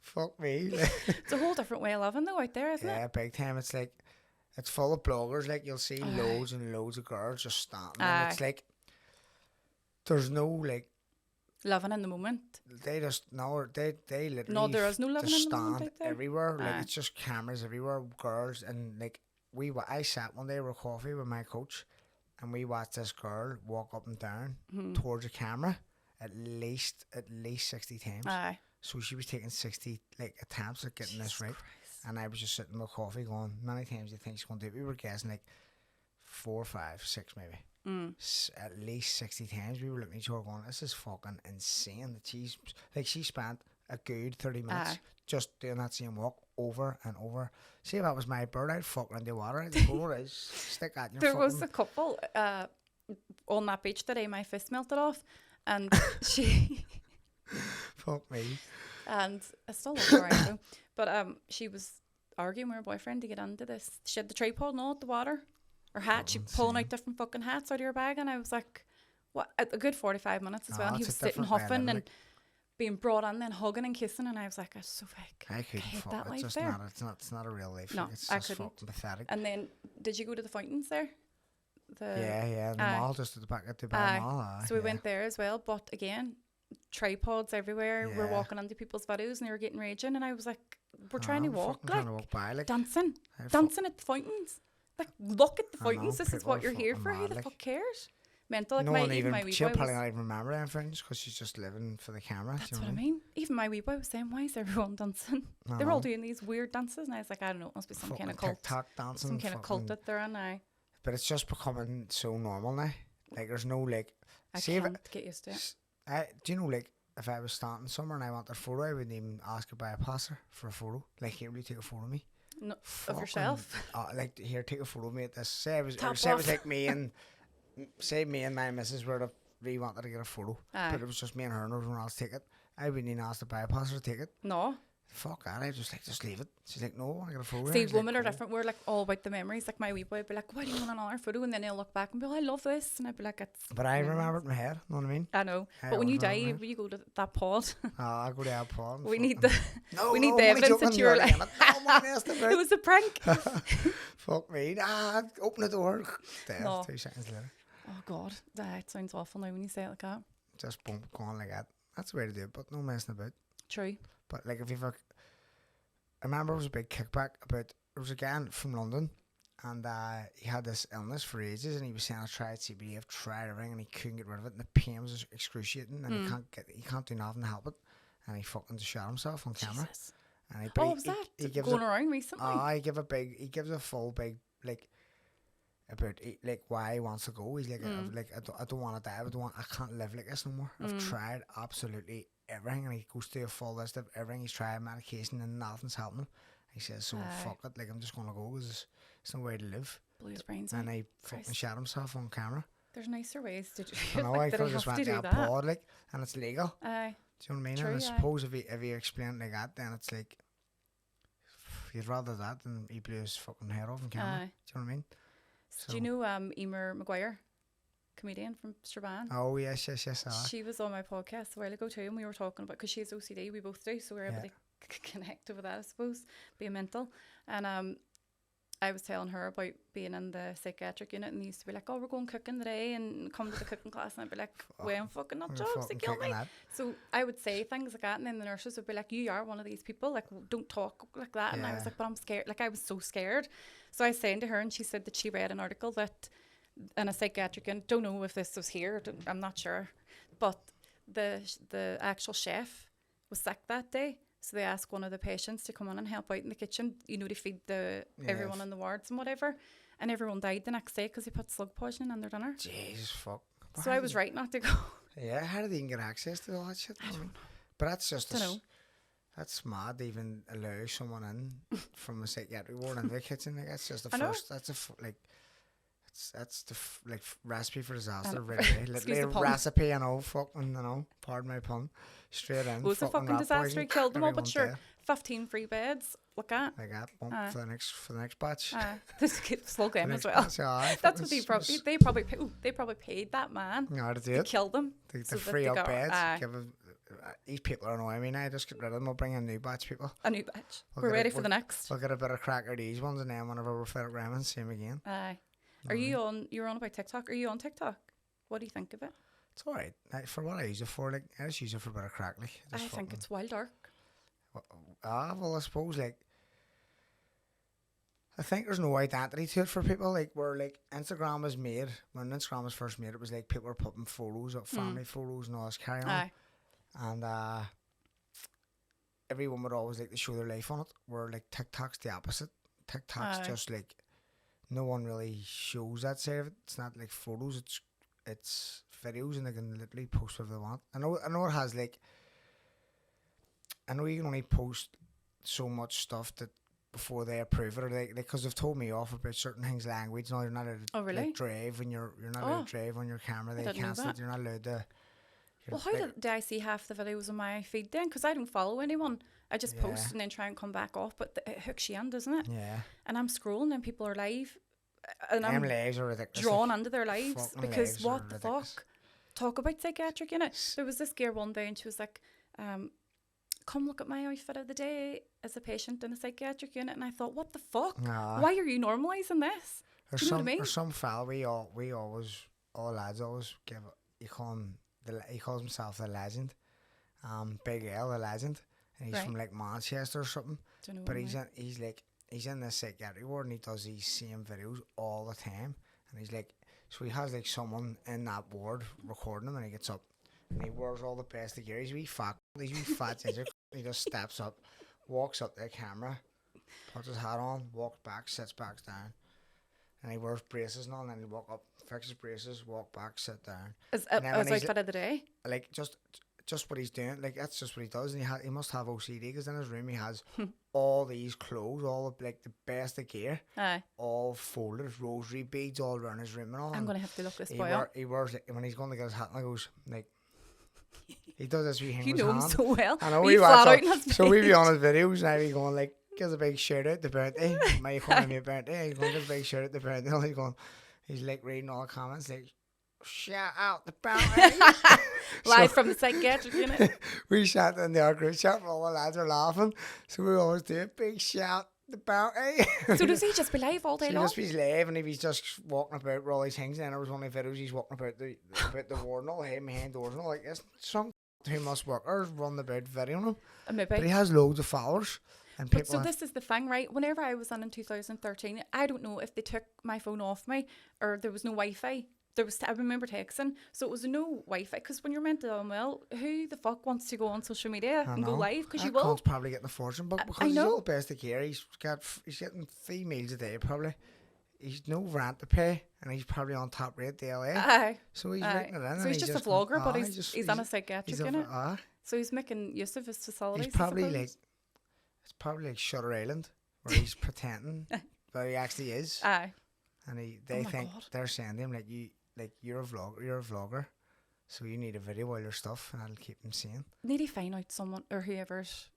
Fuck me. It's a whole different way of living though out there, isn't it? Yeah, big time. It's like, it's full of bloggers. Like, you'll see loads and loads of girls just standing. And it's like, there's no like living in the moment. They just they literally there is no living in the moment stand everywhere. Like, it's just cameras everywhere, girls, and like I sat one day with coffee with my coach, and we watched this girl walk up and down towards a camera at least 60 times. So she was taking 60 like attempts at getting this right. And I was just sitting with coffee going, many times do you think she's going to do it? We were guessing like 4, 5, 6 maybe. At least 60 times. We were looking at each other going, this is fucking insane that she spent a good 30 minutes just doing that same walk over and over. See, if that was my bird, I'd fuck around the water. I'd go, stick at your There was a couple on that beach today, my fist melted off, and she fuck me. And I still love her right though. But she was arguing with her boyfriend to get into this. She had the tripod and all at the water. Her hat, she pulling out different fucking hats out of her bag, and I was like, what? A good 45 minutes as well. And he was sitting huffing and being brought in, then hugging and kissing, and I was like, that's so fake. I couldn't fuck that life there. It's not a real life. No, it's I just couldn't. fucking pathetic. And then, did you go to the fountains there? The mall, just at the back of the mall. So we went there as well, but again, tripods everywhere. We're walking into people's videos, and they were getting raging, and I was like, we're trying to walk, like, trying to walk by, like dancing at the fountains. Like, look at the fountains. This is what you're here for. Who the fuck cares? Mental. Like, no one even. She'll probably not even remember them friends because she's just living for the camera. That's what I mean. Even my wee boy was saying, "Why is everyone dancing? They're all doing these weird dances," and I was like, "I don't know. It must be some kind of cult. TikTok dancing, some kind of cult that they're in now." But it's just becoming so normal now. Like, there's no like. I can't get used to it. Do you know, like, if I was standing somewhere and I wanted a photo, I wouldn't even ask a bypasser for a photo. Like, here, will you take a photo of me? No, of yourself? Like, here, take a photo of me at this. Say it was like me and my missus were to really wanted to get a photo, but it was just me and her and no one else take it. I wouldn't even ask the bypasser to take it. No. Fuck that, I just leave it. She's like, no, I want to get a photo. See, women are different. We're like all about the memories. Like my wee boy would be like, why do you want another photo? And then he'll look back and be like, I love this. And I'd be like, it's... But I remember it in my head, know what I mean? I know. But when you die, you go to that pod. I go to that pod. We need the evidence that you were like, it was a prank. Fuck me. Open the door. Death, no. 2 seconds later. Oh God, it sounds awful now when you say it like that. Just boom, go on like that. That's the way to do it, but no messing about. True. But like if you've I remember there was a big kickback about, there was a guy from London and he had this illness for ages and he was saying, I tried CBD, I've tried everything and he couldn't get rid of it and the pain was excruciating and he can't do nothing to help it and he fucking shot himself on camera. Jesus. And he was that going around recently? He gives a full big like about like why he wants to go. He's like, I don't want to die. I can't live like this no more. I've tried absolutely everything, and he goes through a full list of everything he's tried, medication, and nothing's helping him. He says, so fuck it, like I'm just gonna go because there's no way to live. Blew his brains and he fucking shot himself on camera. There's nicer ways to do it. I know, I could have just went to a pod, like, and it's legal. Do you know what I mean? True, and I suppose if you explain it like that, then it's like you'd rather that than he blew his fucking head off on camera. Do you know what I mean? So, do you know Emer Maguire, comedian from Strabane? Oh yes. She was on my podcast a while ago too, and we were talking about, because she has OCD, we both do, so we're able to connect over that, I suppose, being mental. And I was telling her about being in the psychiatric unit, and they used to be like, oh, we're going cooking today, and come to the cooking class, and I'd be like, well, I'm fucking not jobs to kill me. So I would say things like that, and then the nurses would be like, you are one of these people, like, don't talk like that. And I was like, but I'm scared. Like, I was so scared. So I was saying to her, and she said that she read an article that in a psychiatric unit, don't know if this was here, I'm not sure, but the actual chef was sick that day. So they asked one of the patients to come on and help out in the kitchen, to feed everyone in the wards and whatever. And everyone died the next day because he put slug poisoning in their dinner. Jesus, fuck. So I was right not to go. Yeah, how did they even get access to all that shit? I don't know. But that's just... That's mad to even allow someone in from a psychiatric ward into the kitchen. Like, that's just the first... That's the recipe for disaster. Literally a recipe, fucking, pardon my pun, straight in. It was a fucking disaster. He killed them all, but sure, 15 free beds. Look at. Like that, for the next batch. This kid slow game as well. Batch, that's what they probably paid that man to kill them. To free up beds. These people are annoying me now. Just get rid of them. We'll bring in a new batch, people. A new batch. We're ready for the next. We'll get a bit of crack of these ones, and then whenever we're fed up ramen, see them again. Are you were on about TikTok? Are you on TikTok? What do you think of it? It's alright. For what I use it for, like, I just use it for a bit of crack, like. I think it's wild dark. Well, I suppose, like, I think there's no identity to it for people, like, where, like, Instagram was made, when Instagram was first made, it was like people were putting photos up, family photos and all this carry on. And everyone would always like to show their life on it, where, like, TikTok's the opposite. TikTok's just, like, no one really shows that side of it. It's not like photos, it's videos, and they can literally post whatever they want. I know it has, like, I know you can only post so much stuff that before they approve it, or like, because they've told me off about certain things, language. No, you're not allowed to like, drive when you're not allowed to drive on your camera. They cancel it. You're not allowed to. Well, how did I see half the videos on my feed then? Because I don't follow anyone. I just post and then try and come back off. But it hooks you in, doesn't it? Yeah. And I'm scrolling and people are live. And I'm lives are ridiculous. Drawn into their lives. Because what the fuck? Talk about psychiatric, innit? There was this girl one day and she was like, come look at my outfit of the day as a patient in a psychiatric unit. And I thought, what the fuck? Why are you normalising this? Do you know what I mean? There's some fella we always, all lads always give, he calls himself the legend. Big L, the legend. And he's from like Manchester or something. But he's in this psychiatric ward and he does these same videos all the time. And he's like, so he has like someone in that ward recording him, and he gets up and he wears all the best of gear. He's wee fat ginger. He just steps up, walks up to the camera, puts his hat on, walks back, sits back down. and he wears braces and all, and then he'll walk up, fix his braces, walk back, sit down. As outfit of the day? Like, just what he's doing, like, that's just what he does, and he must have OCD, because in his room he has all these clothes, all of, like, the best of gear, all folded, rosary beads all around his room and all. I'm going to have to look this boy up. He wears, like, when he's going to get his hat, and he goes, like, he does this wee thing You with his know him hand. so well. I know, we flat out in his so we be on his videos, and I be going, like, gives a big shout out to birthday, my family birthday, he's going to give a big shout out to birthday, he's like reading all the comments, like, shout out the bounty. Live from the psychiatric unit. We shot in the group chat, all the lads are laughing, so we always do a big shout the bounty. So does he just be live all day long? He just be live, and if he's just walking about with all these things, and then there was one of the videos he's walking about the ward and all, behind doors and all, like, it's some who must workers run about videoing him. But he has loads of followers. And but so this is the thing, right? Whenever I was on in 2013, I don't know if they took my phone off me or there was no Wi-Fi. I remember texting, so it was no Wi-Fi, because when you're mental unwell, who the fuck wants to go on social media and go live? Because you will. Can't probably get the fortune, but because he's all best of care, he's getting 3 meals a day probably. He's no rent to pay, and he's probably on top rate DLA. Aye. So he's making it in. So he's just a vlogger, but he's on a psychiatric unit. So he's making use of his facilities. He's probably like, it's probably like Shutter Island, where he's pretending, but he actually is. Aye. And they think they're saying to him you're a vlogger, so you need a video all your stuff, and that'll keep him sane. Need he find out someone or whoever's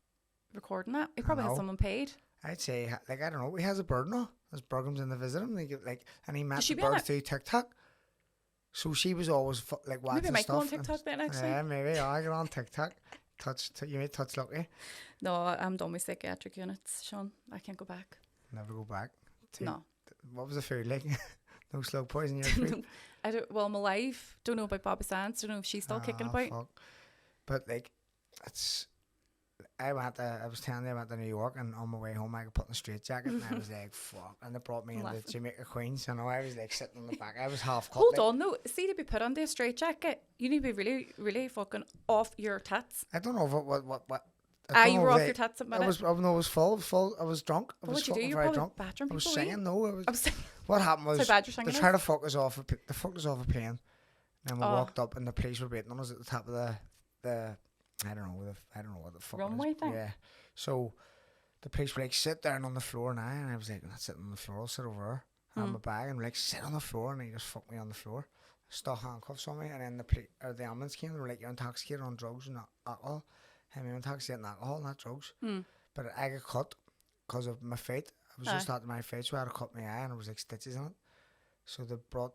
recording that? He probably has someone paid. I'd say, like, I don't know. He has a bird now. His bird comes in to visit him. And he met the bird through TikTok. So she was always like watching stuff. Maybe I might go on TikTok then, actually. Yeah, maybe. I get on TikTok. You may touch lucky. No, I'm done with psychiatric units, Sean. I can't go back. Never go back. No. What was the food like? No slow poison in your food? I'm alive. Don't know about Bobby Sands. Don't know if she's still kicking about. Fuck. But like, I was telling you I went to New York, and on my way home I got put in a straitjacket, and I was like, fuck. And they brought me into Jamaica Queens, and I was like sitting on the back. I was half cut. Hold on though. See, to be put under a straitjacket, you need to be really, really fucking off your tits. I don't know what. You were off your tits at minute. I was full. I was drunk. I was fucking very drunk. I was singing. No, I was singing. What happened was they tried to fuck us off. They fucked us off a plane. And we walked up, and the police were waiting on us at the top of the I don't know what the fuck runway thing. Yeah. So the police were like, sit down on the floor now, and I was like, I'm not sitting on the floor. I'll sit over there. I have my bag, and like, sit on the floor, and he just fucked me on the floor. Stuck handcuffs on me, and then the ambulance came. They were like, you're intoxicated on drugs and alcohol. I'm intoxicated on alcohol, not drugs. But I got cut because of my feet. I was just out of my feet, so I had to cut my eye, and there was like stitches in it. So they brought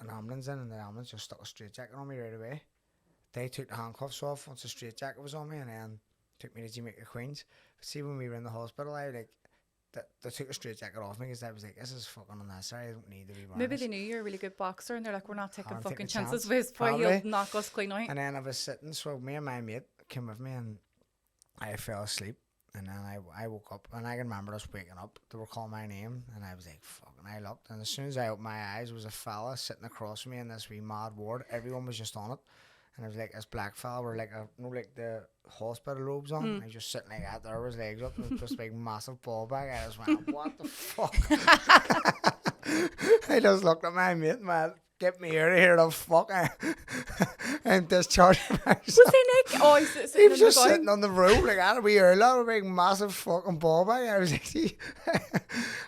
an ambulance in, and the ambulance just stuck a straitjacket on me right away. They took the handcuffs off once the straitjacket was on me, and then took me to Jamaica Queens. But see, when we were in the hospital, they took a straitjacket off me, because I was like, this is fucking unnecessary. I don't need to be running. Maybe they knew you were a really good boxer, and they're like, we're not taking fucking chances with this boy. He'll knock us clean out. And then I was sitting, so me and my mate came with me, and I fell asleep. And then I woke up, and I can remember us waking up. They were calling my name, and I was like, fuck. And I looked, and as soon as I opened my eyes, there was a fella sitting across from me in this wee mad ward. Everyone was just on it. And it was like this black fella with like the hospital robes on. And he was just sitting like that there with his legs up, and just a big massive ball bag. I just went, what the fuck? I just looked at my mate, man. Get me out of here, the fuck. And discharged myself. Was he naked? Oh, he was just sitting on the road like that. We heard a big massive fucking ball bag. I was like,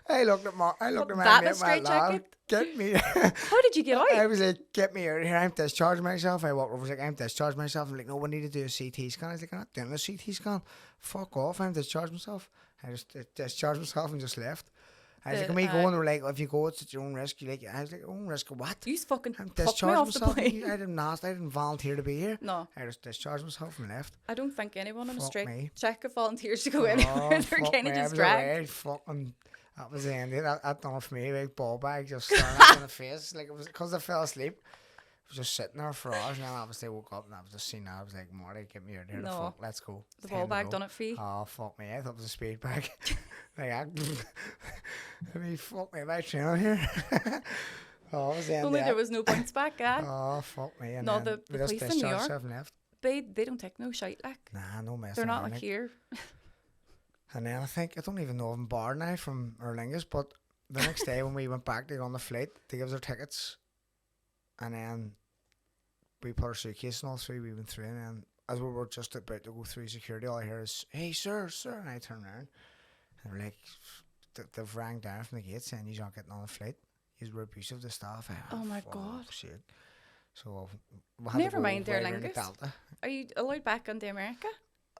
I looked at my mate, my lad. Get me. How did you get out? I was like, get me out of here. I'm discharging myself. I walked over, was like, I'm discharging myself. I'm like, no, we need to do a CT scan. I was like, I'm not doing a CT scan. Fuck off. I'm discharging myself. I just discharged myself and just left. I was like, can we go? And they were like, if you go, it's at your own risk. I was like, own risk of what? You fucking I'm discharging myself. I didn't volunteer to be here. No. I just discharged myself and left. I don't think anyone in a straight check of volunteers to go anywhere. They're kind of just dragged. That was the end of it. That done it for me. Big ball bag just staring at me in the face. Like, it was because I fell asleep. I was just sitting there for hours, and then obviously I woke up, and I was just seeing that. I was like, Marty, get me out here. No. Let's go. The ball bag done it for you? Oh, fuck me. I thought it was a speed bag. Like, I mean, fuck me. Am I training here? Oh, it was the end. Only there was no bounce back, Oh, fuck me. And no, the police in New York, left. They don't take no shite, like. Nah, no mess. They're not like here. And then I don't even know if I'm barred now from Aer Lingus, but the next day when we went back to go on the flight, they gave us our tickets, and then we put our suitcase and all through. We went through, and then as we were just about to go through security, all I hear is, "Hey, sir," and I turn around, and they're like, they've rang down from the gate saying you're not getting on the flight. You were abusive to staff. Oh my God. Shit. So we had Never to go mind their way around the lingus. Delta. Are you allowed back into America?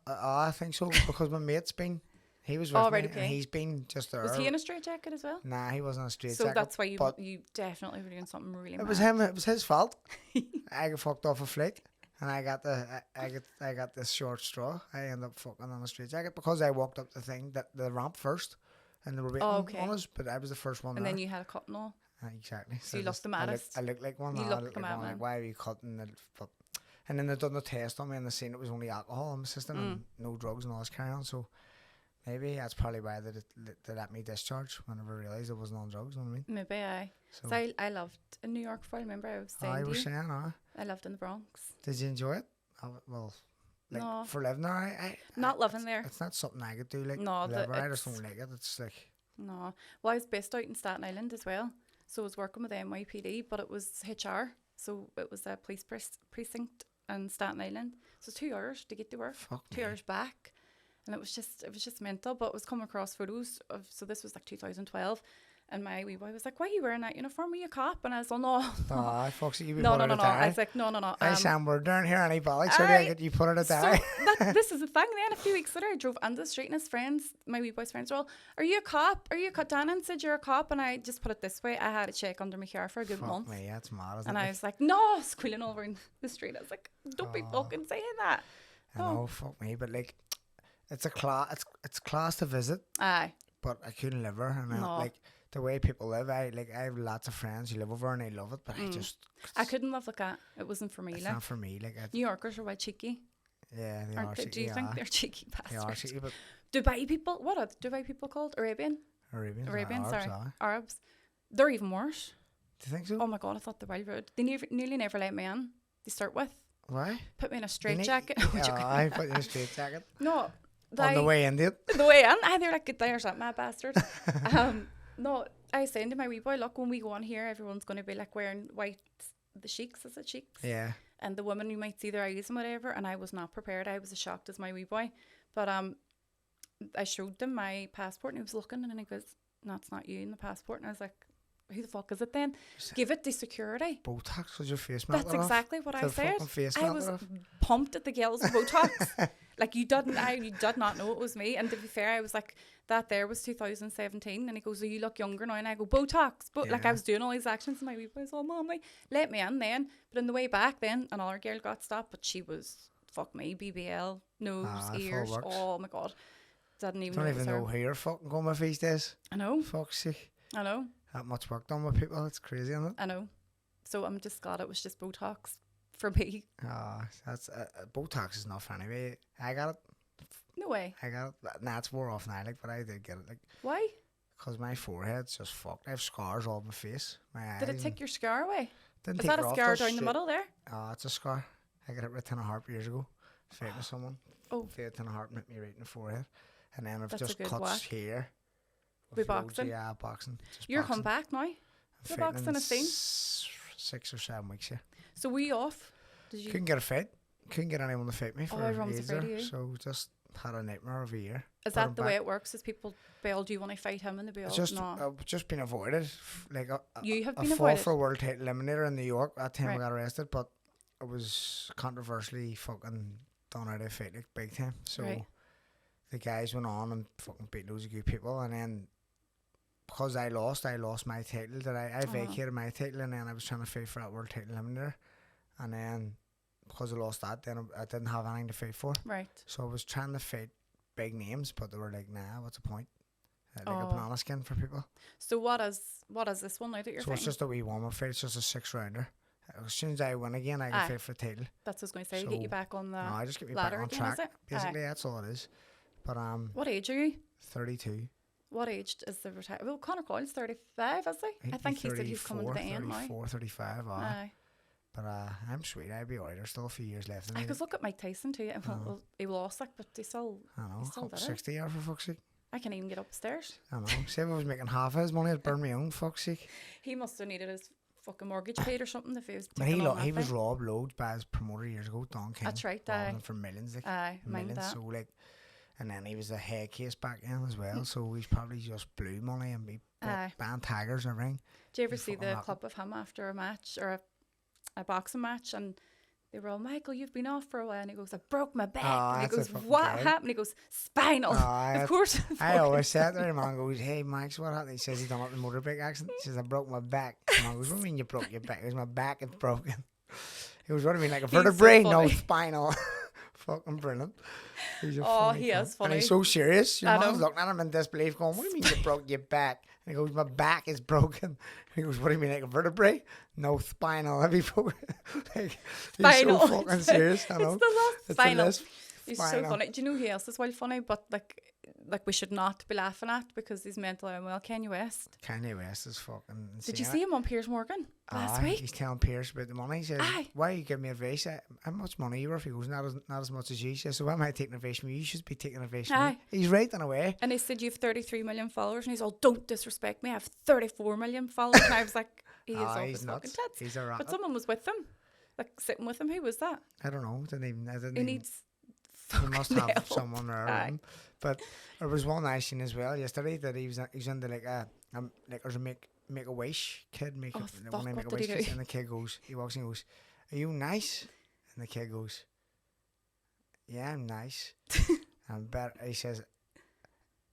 I think so, because my mate's been, he was with Oh, me, right, okay. and he's been just there. Was he in a straitjacket as well? Nah, he wasn't in a straight So jacket. that's why but you definitely were doing something really it mad. was him. It was his fault. I got fucked off a flight, and I got this short straw. I ended up fucking on a straight jacket because I walked up the ramp first, and they were waiting on us. But I was the first one. And there. then you had a cut and all. Exactly. So you looked the maddest. I looked like one. You I looked looked the like one. madman. Like, why are you cutting it? But, and then they done the test on me, and they seen it was only alcohol in my system and no drugs and all this carry on. So maybe that's probably why they let me discharge whenever I realised I wasn't on drugs. You know what I mean? Maybe I. So I loved in New York before. I remember I was saying I to was you. saying, I loved in the Bronx. did you enjoy it? Well, like No. for living there, I Not living there. It's not something I could do. Like No, live there. I just it's- don't like it. It's like No. Well, I was based out in Staten Island as well. So I was working with the NYPD, but it was HR. So it was a police precinct in Staten Island. So 2 hours to get to work, fuck 2 me. hours back. And it was just mental. But it was coming across photos of, so this was like 2012. And my wee boy was like, "Why are you wearing that uniform? Are you a cop?" And I was like, "No." Oh, fuck you. No. I was like, no. Hey Sam, we're down here any Bollock. So I- I get you put it at So that. this is the thing. Then a few weeks later, I drove onto the street and his friends, my wee boy's friends, were all, "Are you a cop? Are you a cop?" Dan said you're a cop, and I just put it this way: I had a check under my car for a good Fuck month, me, that's mad. Isn't and it? I was like, "No," squealing all around the street. I was like, "Don't be Oh. fucking saying that." I know, fuck me, but like, it's a class. It's class to visit, Aye, but I couldn't live there. And No. like the way people live, I have lots of friends who live over and they love it, but I couldn't live like that. It wasn't for me. It's Like not for me. Like, New Yorkers are quite cheeky, yeah, they aren't are. they? Do you think they're cheeky They are bastards? cheeky, but Dubai people. What are Dubai people called? Arabian, Arabians, sorry, are. Arabs. They're even worse. Do you think so? Oh my god, I thought they were rude. They nearly never let me in. They start with. Why? Put me in a You straight need- jacket. I put you in a straight jacket No, on the way in it. the way in. They're like, "Get there's that mad bastard." No, I was saying to my wee boy, "Look, when we go on here, everyone's going to be like wearing white, the sheiks, is it sheiks? Yeah. And the women, you might see their eyes and whatever." And I was not prepared. I was as shocked as my wee boy. But I showed them my passport, and he was looking, and then he goes, "No, it's not you in the passport." And I was like, "Who the fuck is it then?" Give it to security. Botox was your face melted That's off? exactly what I The said. fucking face I melted was off? pumped at the girls with Botox. Like you did not know it was me. And to be fair, I was like, that there was 2017. And he goes, "Oh, you look younger now." And I go, "Botox." But like I Yeah. was doing all these actions, and my wee boy was all, "Mom, like, let me in then." But on the way back then, another girl got stopped, but she was, fuck me, BBL, nose, Full ears. works. Oh my God. Didn't even Don't know it was even her. know who you're fucking going with these days. I know. Fuck's sake. I know. That much work done with people. It's crazy, isn't it? I know. So I'm just glad it was just Botox for me. That's Botox is enough anyway. I got it. No way. Nah, it's wore off now, like, but I did get it, like, Why? because my forehead's just fucked. I have scars all over my face. My eyes. Did it take your scar away? Didn't Is take that it a off, scar there's down the shit. middle there? It's a scar. I got it right in a heart years ago. Fighting with someone. Oh. Fight in a heart, hit me right in the forehead. And then I've That's a just good cuts whack. here. With with loads of- boxing? Yeah, boxing. Just You're boxing. come back now. I'm the fighting boxing in a scene? 6 or 7 weeks here. So were you off? Did you? Couldn't get a fight. Couldn't get anyone to fight me for everyone's ages afraid of there. you. So just had a nightmare of a year. Is But I'm that the back. way it works? Is people bail? Do you want to fight him and they bail? It's just No. I've just been avoided. Like You have I been fought avoided? for a world title eliminator in New York. That time Right. I got arrested, but it was controversially fucking done out of fight, like big time. So Right. the guys went on and fucking beat loads of good people, and then because I lost my title. That I vacated my title, and then I was trying to fight for that world title eliminator, and then because I lost that, then I didn't have anything to fight for. Right. So I was trying to fight big names, but they were like, "Nah, what's the point?" Like Oh. a banana skin for people. So what is this one now that you're So it's fighting? just a wee warm-up fight. It's just a 6-rounder. As soon as I win again, I can Aye. fight for the title. That's what I was going to say. Get you So, back on the No, I just get me back ladder on again, track. is it? Basically, Aye. that's all it is. But What age are you? 32. What age is the retire? Well, Conor Coyle's 35, is he? I think he said he's coming to the end now. 34, 35. Aye. But I'm sweet. I'll be alright. There's still a few years left. In I me. could look at Mike Tyson too. Well, he lost, like, but he still. I know. he still did it. 60 years for fuck's sake. I can't even get upstairs. I know. Say if I was making half his money, I'd burn my own, fuck's sake. He must have needed his fucking mortgage paid or something if he was. But he was robbed loads by his promoter years ago, Don King. That's right, robbed him for millions, like mind millions. that. So like, and then he was a head case back then as well. So he's probably just blew money and be banned tigers and everything. Do you ever see the clip of him after a match or a boxing match and they were all, Michael, you've been off for a while, and he goes, I broke my back. And he goes, what happened? He goes, spinal. Of course. I always said to him, man goes, hey Max, what happened? He says he done up the motorbike accident. He says, I broke my back. Man goes, what do you mean you broke your back? He goes, my back is broken. He goes, what do you mean, like a vertebrae? So no, spinal. Fucking brilliant. He is funny. And he's so serious. Your man's looking at him in disbelief going, what do you mean you broke your back? And he goes, my back is broken. He goes, what do you mean, like a vertebrae? No, spinal. Have you broken? Like, spinal. He's so fucking serious. I know. It's the last spinal. He's spinal. So funny. Do you know who else is well funny? But like we should not be laughing at because he's mentally unwell. Kanye West. Kanye West is fucking insane. Did you see him on Piers Morgan last week? He's telling Piers about the money. He says, why you give me advice? How much money you worth? He goes, not as much as you. He says, so why am I taking advice from you? You should be taking advice from me. He's right in a way. And he said, you have 33 million followers. And he's all, don't disrespect me. I have 34 million followers. And I was like, he is off his fucking tits. He's a rocket. But someone was with him, like sitting with him. Who was that? I don't know. He must have someone around. But there was one I seen as well yesterday that he was into like there's a make a wish kid make a wish kid, and the kid goes, he walks in and goes, are you nice? And the kid goes, yeah, I'm nice. And he says,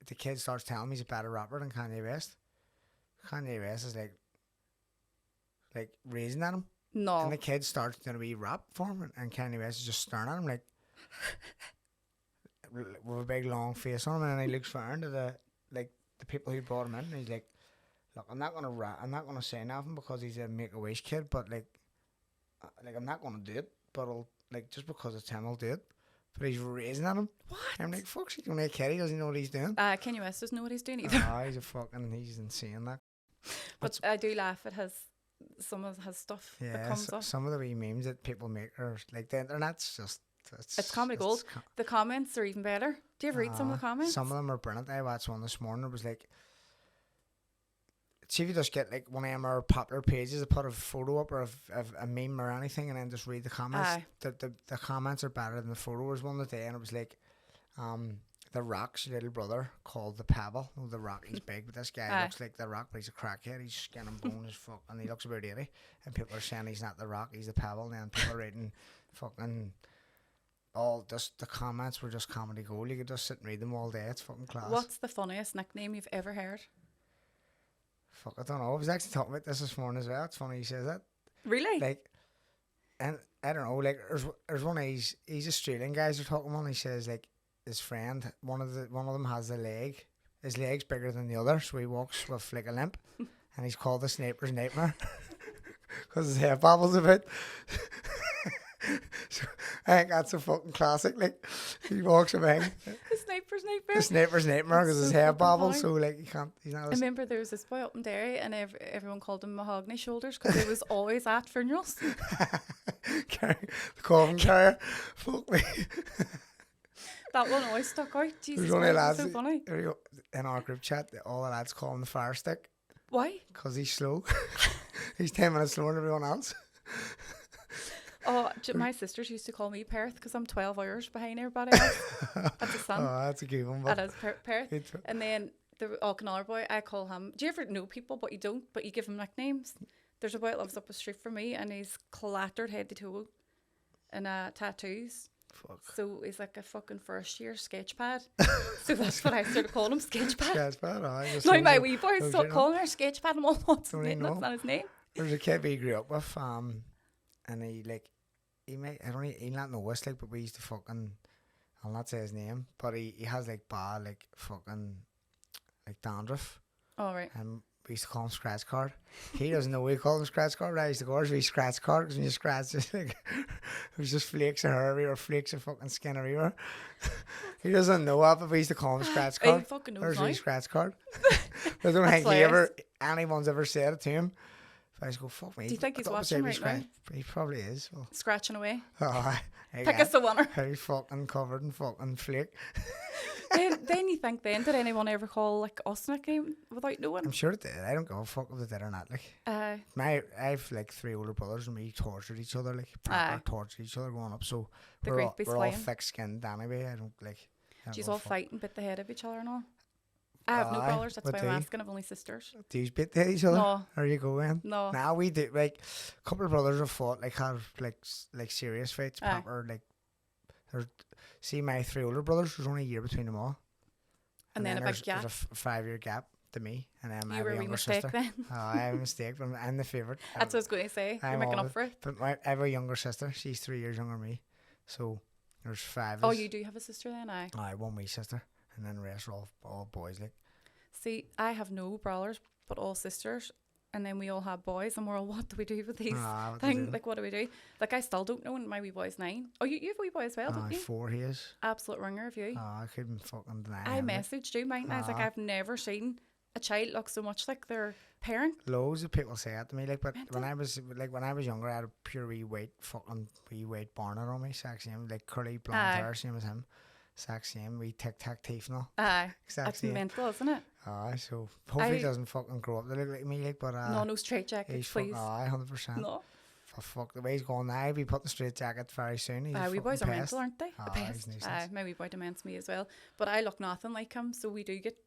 the kid starts telling me he's a better rapper than Kanye West. Kanye West is like raising at him. No. And the kid starts doing a wee rap for him, and Kanye West is just staring at him like with a big long face on him, and he looks round to the people who brought him in, and he's like, look, I'm not gonna say nothing because he's a Make-A-Wish kid, but like I'm not gonna do it, but I'll, like, just because it's him, I'll do it. But he's raising at him. What? I'm like, fuck, he's only a kid, he doesn't know what he's doing. Kanye West doesn't know what he's doing either. He's insane, that. But I do laugh at some of his stuff that comes up. Some of the wee memes that people make are like, the internet's just... It's comedy gold. The comments are even better. Do you ever read some of the comments? Some of them are brilliant. I watched one this morning. It was like, see if you just get like one of them our popular pages that put a photo up or of a meme or anything, and then just read the comments. The comments are better than the photo. There was one today, and it was like, The Rock's little brother called the Pebble. No, The Rock, he's big, but this guy looks like The Rock, but he's a crackhead. He's skin and bone as fuck, and he looks about 80. And people are saying he's not The Rock, he's the Pebble. And then people are writing fucking... the comments were just comedy gold. You could just sit and read them all day. It's fucking class. What's the funniest nickname you've ever heard? Fuck, I don't know. I was actually talking about this morning as well. It's funny you say that. Really? Like, and I don't know. Like, there's one of these Australian guys are talking about. He says like his friend, one of them has a leg. His leg's bigger than the other, so he walks with like a limp, and he's called the Sniper's Nightmare because his hair bobbles a bit. So I think that's a fucking classic. Like, he walks around. The Sniper's Nightmare. The Sniper's Nightmare because his hair bobbles, so like he's not. I remember there was this boy up in Derry, and everyone called him Mahogany Shoulders because he was always at funerals. The coffin carrier. Fuck me. That one always stuck out. Jesus, there's only lads so funny. In our group chat, all the lads call him the fire stick. Why? Because he's slow. He's 10 minutes slower than everyone else. Oh, my sisters used to call me Perth because I'm 12 hours behind everybody else. That's a son. Oh, that's a good one. That is Perth. And then the another boy, I call him. Do you ever know people, but you don't, but you give him nicknames? There's a boy that lives up the street from me, and he's clattered head to toe in tattoos. Fuck. So he's like a fucking first year sketchpad. So that's what I started calling him, sketchpad. Sketchpad, now my wee boy started calling her sketchpad. I'm all, what's his name? That's not his name. There's a kid we grew up with, and he'll not know us, like, but we used to fucking, I'll not say his name, but he has like bad, like fucking, like dandruff. Oh, right. And we used to call him Scratch Card. He doesn't know we call him Scratch Card. I used to call him Scratch Card because when you scratch, just like, it was just flakes of hair everywhere, flakes of fucking skin everywhere. He doesn't know that, but we used to call him Scratch Card. He fucking knows now. Scratch Card. I don't think anyone's ever said it to him. If I just go, fuck me. Do you think he's I thought watching Mercedes right now? He probably is. Well, Scratching away. oh, Pick us the winner. How fucking covered in fucking flake. then you think did anyone ever call like us nickname without knowing? I'm sure it did. I don't give a fuck if they did or not. Like, I've like 3 older brothers and we tortured each other, like proper tortured each other growing up. So we're all thick-skinned anyway. I don't like. She's all fighting, bit the head of each other and all. I have no brothers. That's why I'm asking. I've only sisters. Do you bit the head of each other? No. Are you going? No. Now we do. Like a couple of brothers have fought, like have like serious fights, proper like. See, my 3 older brothers, there's only a year between them all. And then a big gap. There's a 5-year gap to me. And then I have a younger mistake sister. Then. Oh, I have a mistake, but I'm the favourite. That's what I was going to say. You're making up for it. But I have a younger sister. She's 3 years younger than me. So there's 5 of us. us. Oh, you do have a sister then? Aye, one wee sister. And then the rest are all boys. Like. See, I have no brothers, but all sisters. And then we all have boys, and we're all, what do we do with these things? Like, what do we do? Like, I still don't know, and my wee boy's 9. Oh, you have a wee boy as well, don't you? 4 he is. Absolute ringer of you. Oh, I couldn't fucking deny I messaged you, mate, and I was like, I've never seen a child look so much like their parent. Loads of people say that to me, like, but when I was younger, I had a pure wee white Barnett on me, exact same, like curly blonde hair, same as him. Exact same, we tic-tac teeth and all. Aye, that's mental, isn't it? Aye, so hopefully he doesn't fucking grow up to look like me, like, but no straight jacket, please. Aye, 100%. No. Fuck, the way he's going now, be putting straight jacket very soon. Wee boys are mental, aren't they? Aye, my wee boy demands me as well, but I look nothing like him, so we do get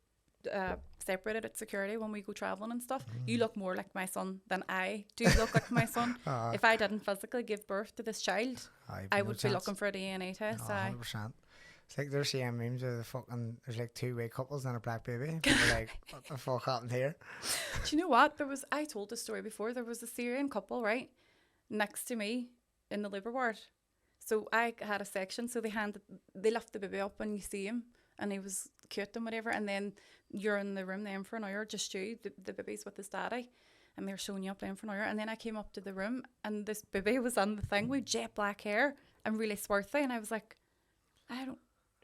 separated at security when we go travelling and stuff. You look more like my son than I do look like my son. If I didn't physically give birth to this child, I would be looking for a DNA test. 100%. It's like they're seeing memes of the fucking, there's like 2 white couples and a black baby. They're like, what the fuck happened here? Do you know what? I told this story before. There was a Syrian couple, right, next to me in the labour ward. So I had a section, so they left the baby up and you see him and he was cute and whatever. And then you're in the room then for an hour, just you, the baby's with his daddy. And they're showing you up then for an hour. And then I came up to the room and this baby was on the thing with jet black hair and really swarthy. And I was like,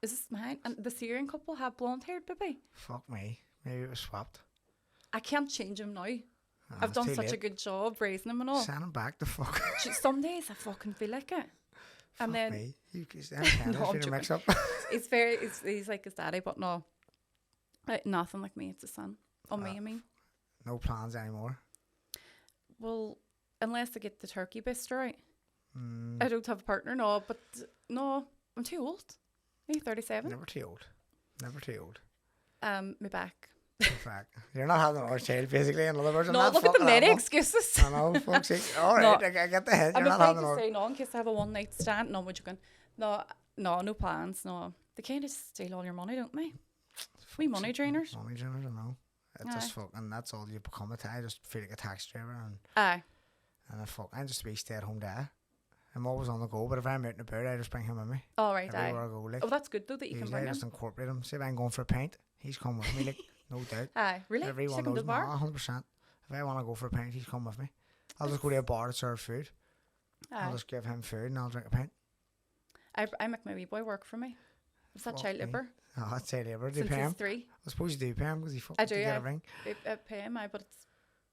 is this mine? And the Syrian couple have blonde haired baby. Fuck me. Maybe it was swapped. I can't change him now. I've done such a good job raising him and all. Send him back the fuck. Some days I fucking feel like it. And then me. No, mix up. He's like his daddy, but no. Nothing like me, it's a son. Me, I mean. No plans anymore. Well, unless I get the turkey best right. I don't have a partner, no, but no, I'm too old. Are you 37? Never too old. My back. You're not having another child, basically. In other words, no, look at the many excuses. I know, fuck's sake. All right, no, I get the head. You're not having another. I'm afraid to say no in case I have a one night stand. No, what you going? No plans. No, they kind of steal all your money, don't they? We money drainers. Money drainers, I know. It's just fucking. That's all you become. I just feel like a taxi driver and. I'm just a wee stay-at-home dad. I'm always on the go, but if I'm out and about, I just bring him with me. All right, everywhere I go, like. Oh, that's good though that you can bring him. I just incorporate him. See if I'm going for a pint, he's coming with me, like, no doubt. Really? Everyone knows me, 100%. If I want to go for a pint, he's coming with me. I'll just go to a bar to serve food. I'll just give him food and I'll drink a pint. I make my wee boy work for me. Is that child labour? Oh, that's child labour. Do you Since pay him? he's 3. I suppose you do pay him because he fucking I do, get a ring. I pay him, but it's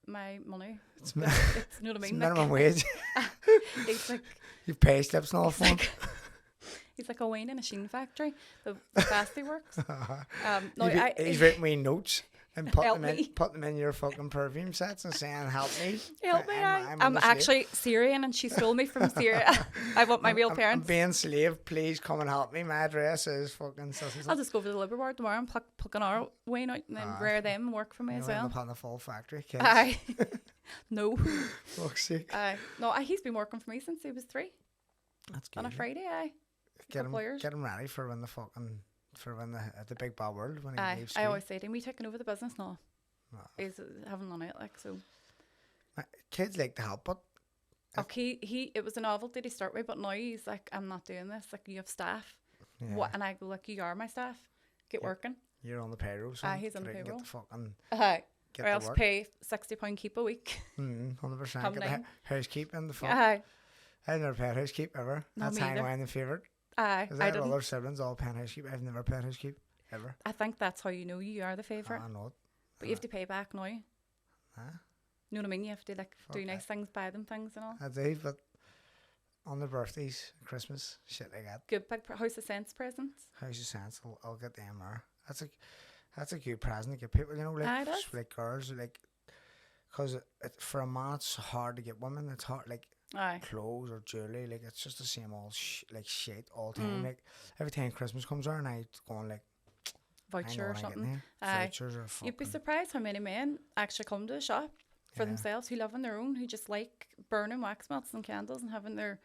my money. It's you know what I mean? It's minimum wage. He's like, you pay slips and all for him. He's like a Wayne in a sheen factory. The fast he works. He's written me notes and put them in your fucking perfume sets and saying, "Help me, help me." I'm actually Syrian, and she stole me from Syria. I want my real parents. I'm being slave. Please come and help me. My address is fucking. I'll just go to the Labour Ward tomorrow and pluck an hour Wayne out and then rear them and work for me as well. Upon the full factory, kids. No. Fuck's sake. No, he's been working for me since he was 3. That's good. On a Friday, Get him ready for when the big bad world when he leaves. I always say to him, we taking over the business now. No. He's having none of it, like, so. Kids like to help, but. Okay, it was a novelty to start with, but now he's like, I'm not doing this. Like, you have staff. Yeah. What? And I go, like, you are my staff. Get working. You're on the payroll. So he's on the payroll. Get the fucking. Or else pay £60 keep a week. 100%. Get the housekeeping the fuck. I never paid housekeep ever. That's how I'm the favourite. I didn't. Other siblings all paying housekeep. I've never paid housekeep ever. I think that's how you know you are the favourite. I know it. But you have to pay back now. You know what I mean? You have to like do nice things, buy them things and all. I do, but on their birthdays, Christmas, shit like that. Good big House of Sense presents. House of Sense, I'll get them there. That's a good present to get people, you know, like girls, like, because for a man it's hard to get women. It's hard, like clothes or jewelry, like it's just the same old like shit all the time. Like every time Christmas comes around, I go on like voucher or something. Vouchers or you'd be surprised how many men actually come to the shop for themselves, who live on their own, who just like burning wax melts and candles and having their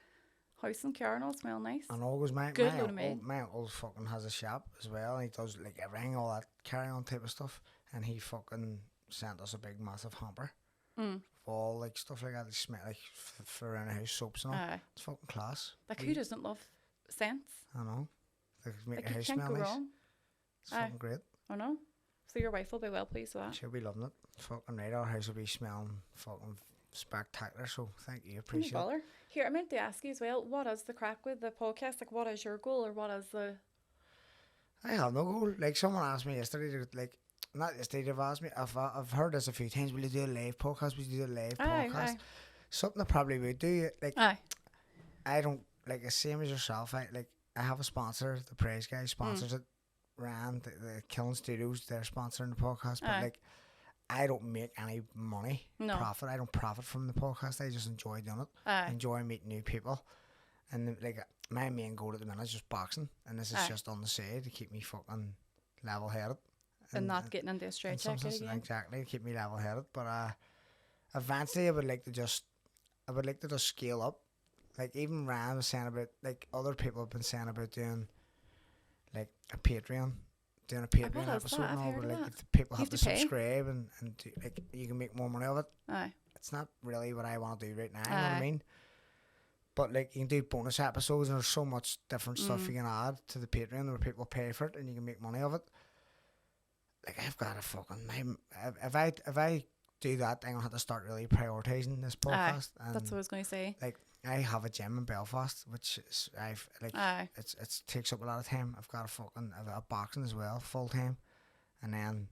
house and car and all smell nice. And always my uncle fucking has a shop as well, and he does like everything, all that carry on type of stuff, and he fucking sent us a big massive hamper of all like stuff like that. They smell like for around the house, soaps and all. It's fucking class. Like who doesn't love scents? I know. Like make like a house you can't smell go nice. wrong. It's fucking great. I know. So your wife will be well pleased with that. She'll be loving it. Fucking right, our house will be smelling fucking spectacular. So thank you, appreciate it. Here, I meant to ask you as well, what is the crack with the podcast? Like, what is your goal, or what is the... I have no goal. Like, someone asked me yesterday, like, not yesterday, they've asked me, I've heard this a few times, will you do a live podcast? Will you do a live podcast? Something I probably would do. Like, I don't, like, the same as yourself, I have a sponsor, the Praise guy sponsors it, Rand, the Killen Studios, they're sponsoring the podcast, but like, I don't make any money, profit. I don't profit from the podcast. I just enjoy doing it. I enjoy meeting new people. And like my main goal at the minute is just boxing. And this is just on the side to keep me fucking level headed. And not getting into a straight jacket again. Exactly, to keep me level headed. But eventually I would like to just scale up. Like even Ryan was saying about, like other people have been saying about doing like a Patreon. Doing a Patreon episode and all, where like if the people have to subscribe and do, like you can make more money of it. It's not really what I want to do right now, you know what I mean? But like you can do bonus episodes, and there's so much different stuff you can add to the Patreon where people pay for it and you can make money of it. Like I've got to fucking, if I do that, I'm gonna have to start really prioritizing this podcast. And that's what I was gonna say. Like I have a gym in Belfast, which is it takes up a lot of time. I've got a boxing as well, full time, and then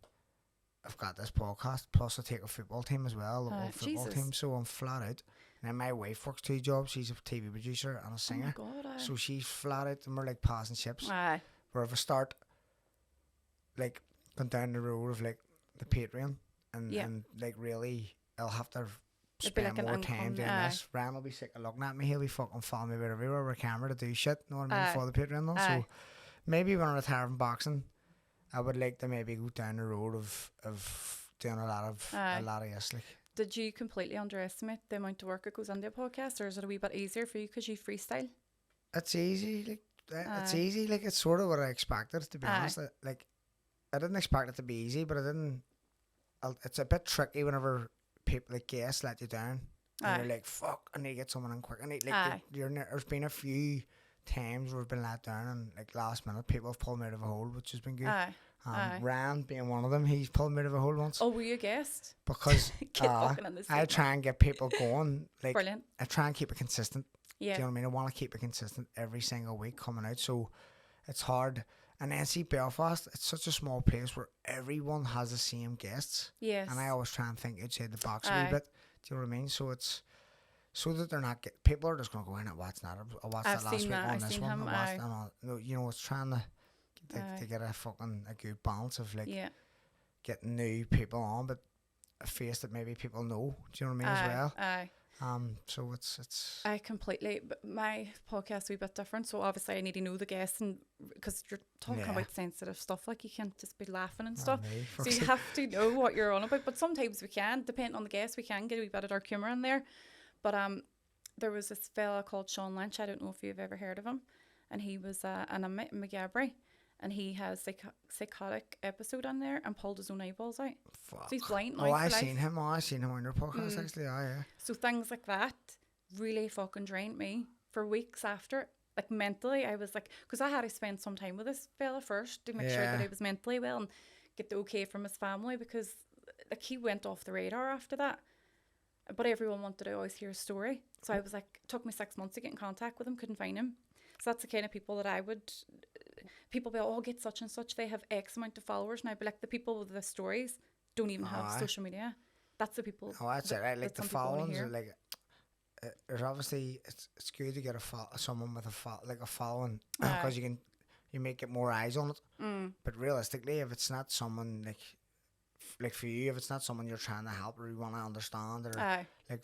I've got this podcast. Plus I take a football team as well, a football team. So I'm flat out. And then my wife works 2 jobs. She's a TV producer and a singer. Oh my God, so she's flat out, and we're like passing ships. Where if I start like going down the road of like the Patreon and like really, I'll have to spend more time doing this. Ryan will be sick of looking at me. He'll be fucking following me about everywhere with a camera to do shit. You know what I mean? For the Patreon though. So maybe when I retire from boxing, I would like to maybe go down the road of doing a lot of yes. Like, did you completely underestimate the amount of work that goes into a podcast, or is it a wee bit easier for you because you freestyle? It's easy. Like it's easy. Like it's sort of what I expected, to be honest. Like I didn't expect it to be easy, but it's a bit tricky whenever people like guests let you down. And you're like, fuck, I need to get someone in quick. I need there's been a few times where I've been let down, and like last minute people have pulled me out of a hole, which has been good. Rand being one of them, he's pulled me out of a hole once. Oh, were you a guest? Because I try and get people going. Like, brilliant. I try and keep it consistent. Yeah. Do you know what I mean? I want to keep it consistent every single week coming out. So it's hard. And then see Belfast, it's such a small place where everyone has the same guests. Yes. And I always try and think outside the box a wee bit. Do you know what I mean? So it's so that they're not people are just going to go in and watch that. I watched that last week on this one. You know, it's trying to get a good balance of like getting new people on, but a face that maybe people know. Do you know what I mean as well? So it's. I completely. But my podcast is a wee bit different. So obviously I need to know the guests, and because you're talking about sensitive stuff, like you can't just be laughing and stuff. So you have to know what you're on about. But sometimes we can, depending on the guest, we can get a wee bit of dark humour in there. But there was this fella called Sean Lynch. I don't know if you've ever heard of him, and he was an McGabry. And he has psychotic episode on there and pulled his own eyeballs out. Fuck. So he's blind now. I seen him on your podcast actually. Yeah. So things like that really fucking drained me for weeks after. Like mentally, I was like, because I had to spend some time with this fella first to make sure that he was mentally well and get the okay from his family, because like he went off the radar after that. But everyone wanted to always hear his story. So I was like, it took me 6 months to get in contact with him, couldn't find him. So that's the kind of people that I would. People be like, oh, get such and such. They have X amount of followers. And I'd be like, the people with the stories don't even have social media. That's the people. Oh, that's it. Right? Like the some people wanna followings hear. are like. There's obviously it's good to get someone with a following because you make it more eyes on it. But realistically, if it's not someone like for you, if it's not someone you're trying to help or you want to understand or like, do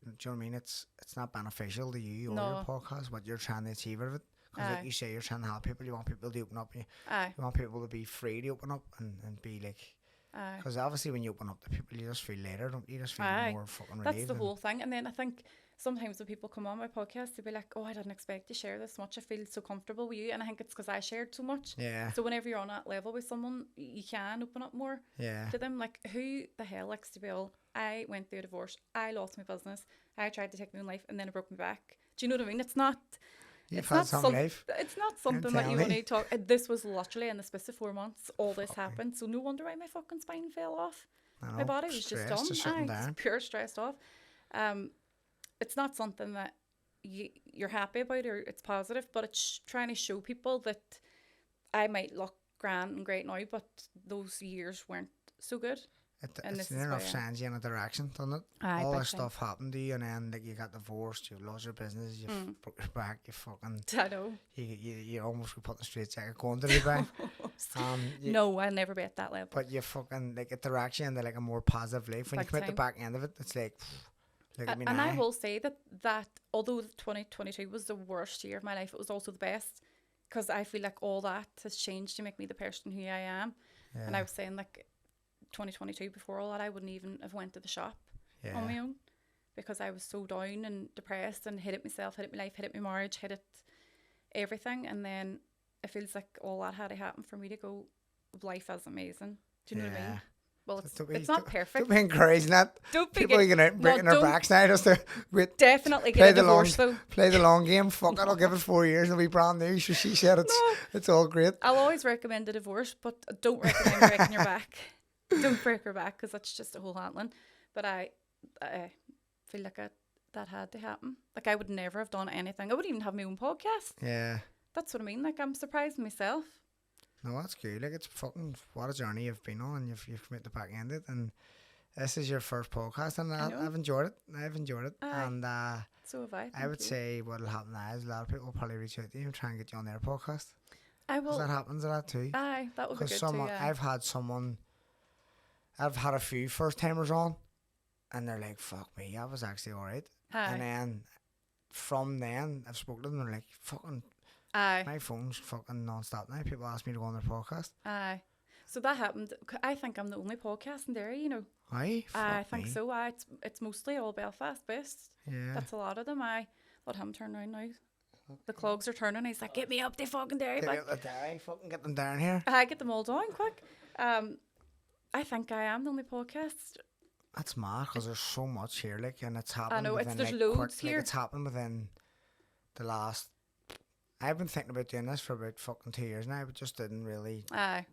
you know what I mean? It's not beneficial to you or your podcast. What you're trying to achieve out of it. Because like you say, you're trying to help people. You want people to open up. You want people to be free to open up and be like. Because obviously when you open up to people, you just feel later, don't you? You just feel more fucking relieved. That's the whole thing. And then I think sometimes when people come on my podcast, they'll be like, oh, I didn't expect to share this much. I feel so comfortable with you. And I think it's because I shared so much. Yeah. So whenever you're on that level with someone, you can open up more to them. Like, who the hell likes to be all, I went through a divorce. I lost my business. I tried to take my own life and then I broke my back. Do you know what I mean? It's not... It's not something that you want to talk. This was literally in the space of 4 months. All this happened, so no wonder why my fucking spine fell off. My body was just done. Just pure stressed off. It's not something that you're happy about or it's positive, but it's trying to show people that I might look grand and great now, but those years weren't so good. It's near enough sends you in a direction, doesn't it? All this stuff happened to you, and then like you got divorced, you lost your business, you broke your back, you fucking. I know. You almost were put in the straight jacket going to your back. No, I'll never be at that level. But you fucking like it directs you into like a more positive life. When you come at the back end of it, it's like. And I will say that although 2022 was the worst year of my life, it was also the best because I feel like all that has changed to make me the person who I am. Yeah. And I was saying like 2022 before all that, I wouldn't even have went to the shop on my own because I was so down and depressed and hit it myself, hit it my life, hit it my marriage, hit it everything. And then it feels like all that had to happen for me to go, life is amazing. Do you know what I mean? Well, it's not perfect. Don't be encouraging that. People are going out breaking their backs now just to definitely get a divorce though. Play the long game. Fuck it, I'll give it 4 years and it'll be brand new. So she said it's all great. I'll always recommend a divorce, but don't recommend breaking your back. Don't break her back because that's just a whole handling. But I feel like that had to happen. Like I would never have done anything. I wouldn't even have my own podcast. Yeah. That's what I mean. Like I'm surprised myself. No, that's good. Like it's fucking what a journey you've been on, and you've come at the back end of it, and this is your first podcast, and I've enjoyed it. And so have I. I would say what'll happen now is a lot of people will probably reach out to you and try and get you on their podcast. I will. That happens a lot too. Aye, that would be good too. I've had a few first timers on, and they're like, "Fuck me, I was actually alright." And then from then, I've spoken to them, and they're like, "Fucking." My phone's fucking non-stop now. People ask me to go on their podcast. So that happened. I think I'm the only podcast in there, you know. I think so. It's mostly all Belfast based. Yeah. That's a lot of them. Let him turn around now. The clogs are turning. He's like, get me up the fucking dairy. Get me up the dairy. Fucking get them down here. Get them all down quick. I think I am the only podcast. That's mad because there's so much here, like, and it's happened. I know, within, there's like, loads here. Like, it's happened within the last. I've been thinking about doing this for about fucking 2 years now, but just didn't really. I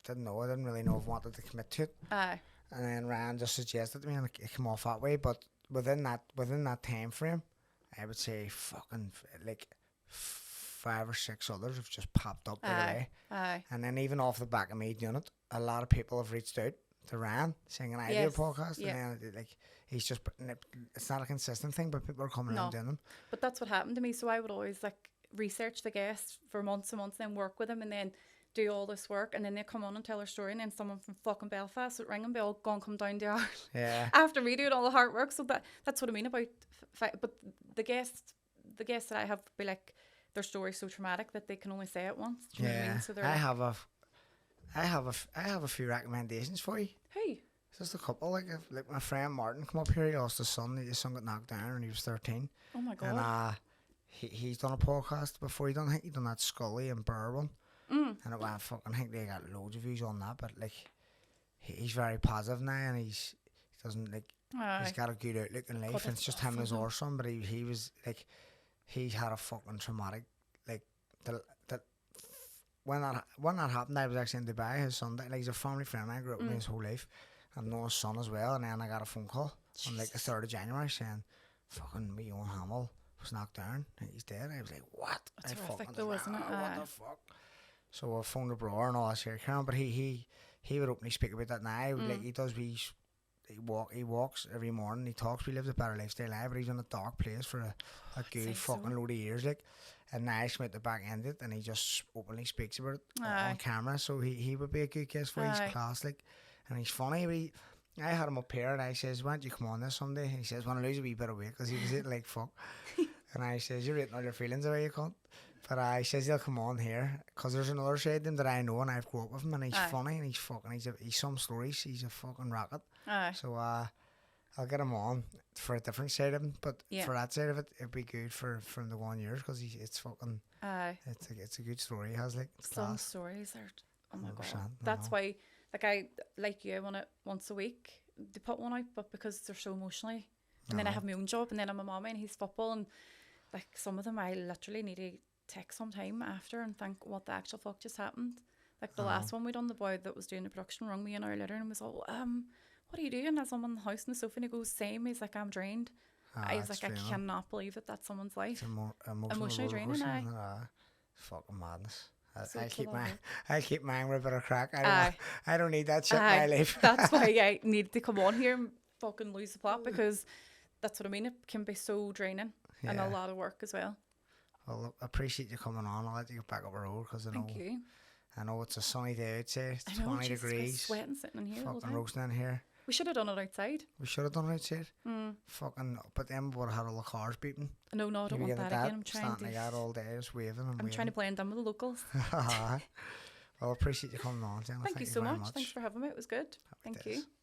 didn't really know if I wanted to commit to it. And then Ryan just suggested to me, and it came off that way. But within that time frame, I would say fucking like 5 or 6 others have just popped up right away. And then even off the back of me doing it, a lot of people have reached out to Ryan saying, "I do a podcast," and then like he's just it's not a consistent thing, but people are coming around doing them. But that's what happened to me. So I would always like research the guests for months and months, and then work with them, and then do all this work, and then they come on and tell their story, and then someone from fucking Belfast would ring and be all gone, come down to ours. Yeah. After me doing all the hard work, so that's what I mean about. But the guests that I have be like their story's so traumatic that they can only say it once. Do you know what I mean? So I have a few recommendations for you. Who? Just a couple. Like my friend Martin come up here. He lost his son. His son got knocked down when he was 13. Oh my god. And he's done a podcast before. I think he done that Scully and Burr one. And it went fucking. I think they got loads of views on that. But like, he's very positive now, and he doesn't like. He's got a good outlook in life, and it's just him and his son. But he was like, he had a fucking traumatic like when that happened. I was actually in Dubai. His son, like, he's a family friend. I grew up with him his whole life. I've known his son as well, and then I got a phone call on like the 3rd of January saying, "Fucking me own Hamill was knocked down and he's dead." I was like, "What?" That's horrific though, wasn't it? What the fuck? So I phoned the brother and all that shit, but he would openly speak about that now. Like he does these he walks every morning. He talks. We live a better lifestyle now, but he's in a dark place for a good fucking load of years. Like, and now he's at the back end of it, and he just openly speaks about it on camera. So he would be a good guest for his class, like, and he's funny. But I had him up here, and I says, "Why don't you come on this someday?" And he says, "Want to lose a wee bit of weight?" Because he was eating like fuck. And I says, "You're eating all your feelings away, you cunt." But I says he'll come on here because there's another side of him that I know, and I've grown up with him, and he's funny, and he's some stories. He's a fucking rocket. So I'll get him on for a different side of him, but for that side of it, it'd be good for him to go on yours because it's fucking. It's a good story. He has like some stories are. Oh my god, that's why. Like I want it once a week. They put one out, but because they're so emotionally, and then I have my own job, and then I'm a mommy, and he's football, and like some of them, I literally need to take some time after and think what the actual fuck just happened. Like the last one we done, the boy that was doing the production rang me an hour later and was all, what are you doing? As I'm in the house in the sofa, and he goes, same. He's like, I'm drained. I was like, I cannot believe it. That's someone's life. It's emotionally draining. Fucking madness. I keep mine with a bit of crack. I don't need that shit in my life. That's why I need to come on here and fucking lose the plot, because that's what I mean. It can be so draining and a lot of work as well. Well, look, I appreciate you coming on. I'll let you get back up the road because I know it's a sunny day outside. It's 20 degrees. Sweating sitting in here. Fucking roasting in here. We should have done it outside. Fucking, but then we would have had all the cars beeping. No, I don't want that again. I'm trying to. Like that all day, just waving. I'm trying to blend in with the locals. Well, I appreciate you coming on, Jenna. Thank you so much. Thanks for having me. It was good. Thank you.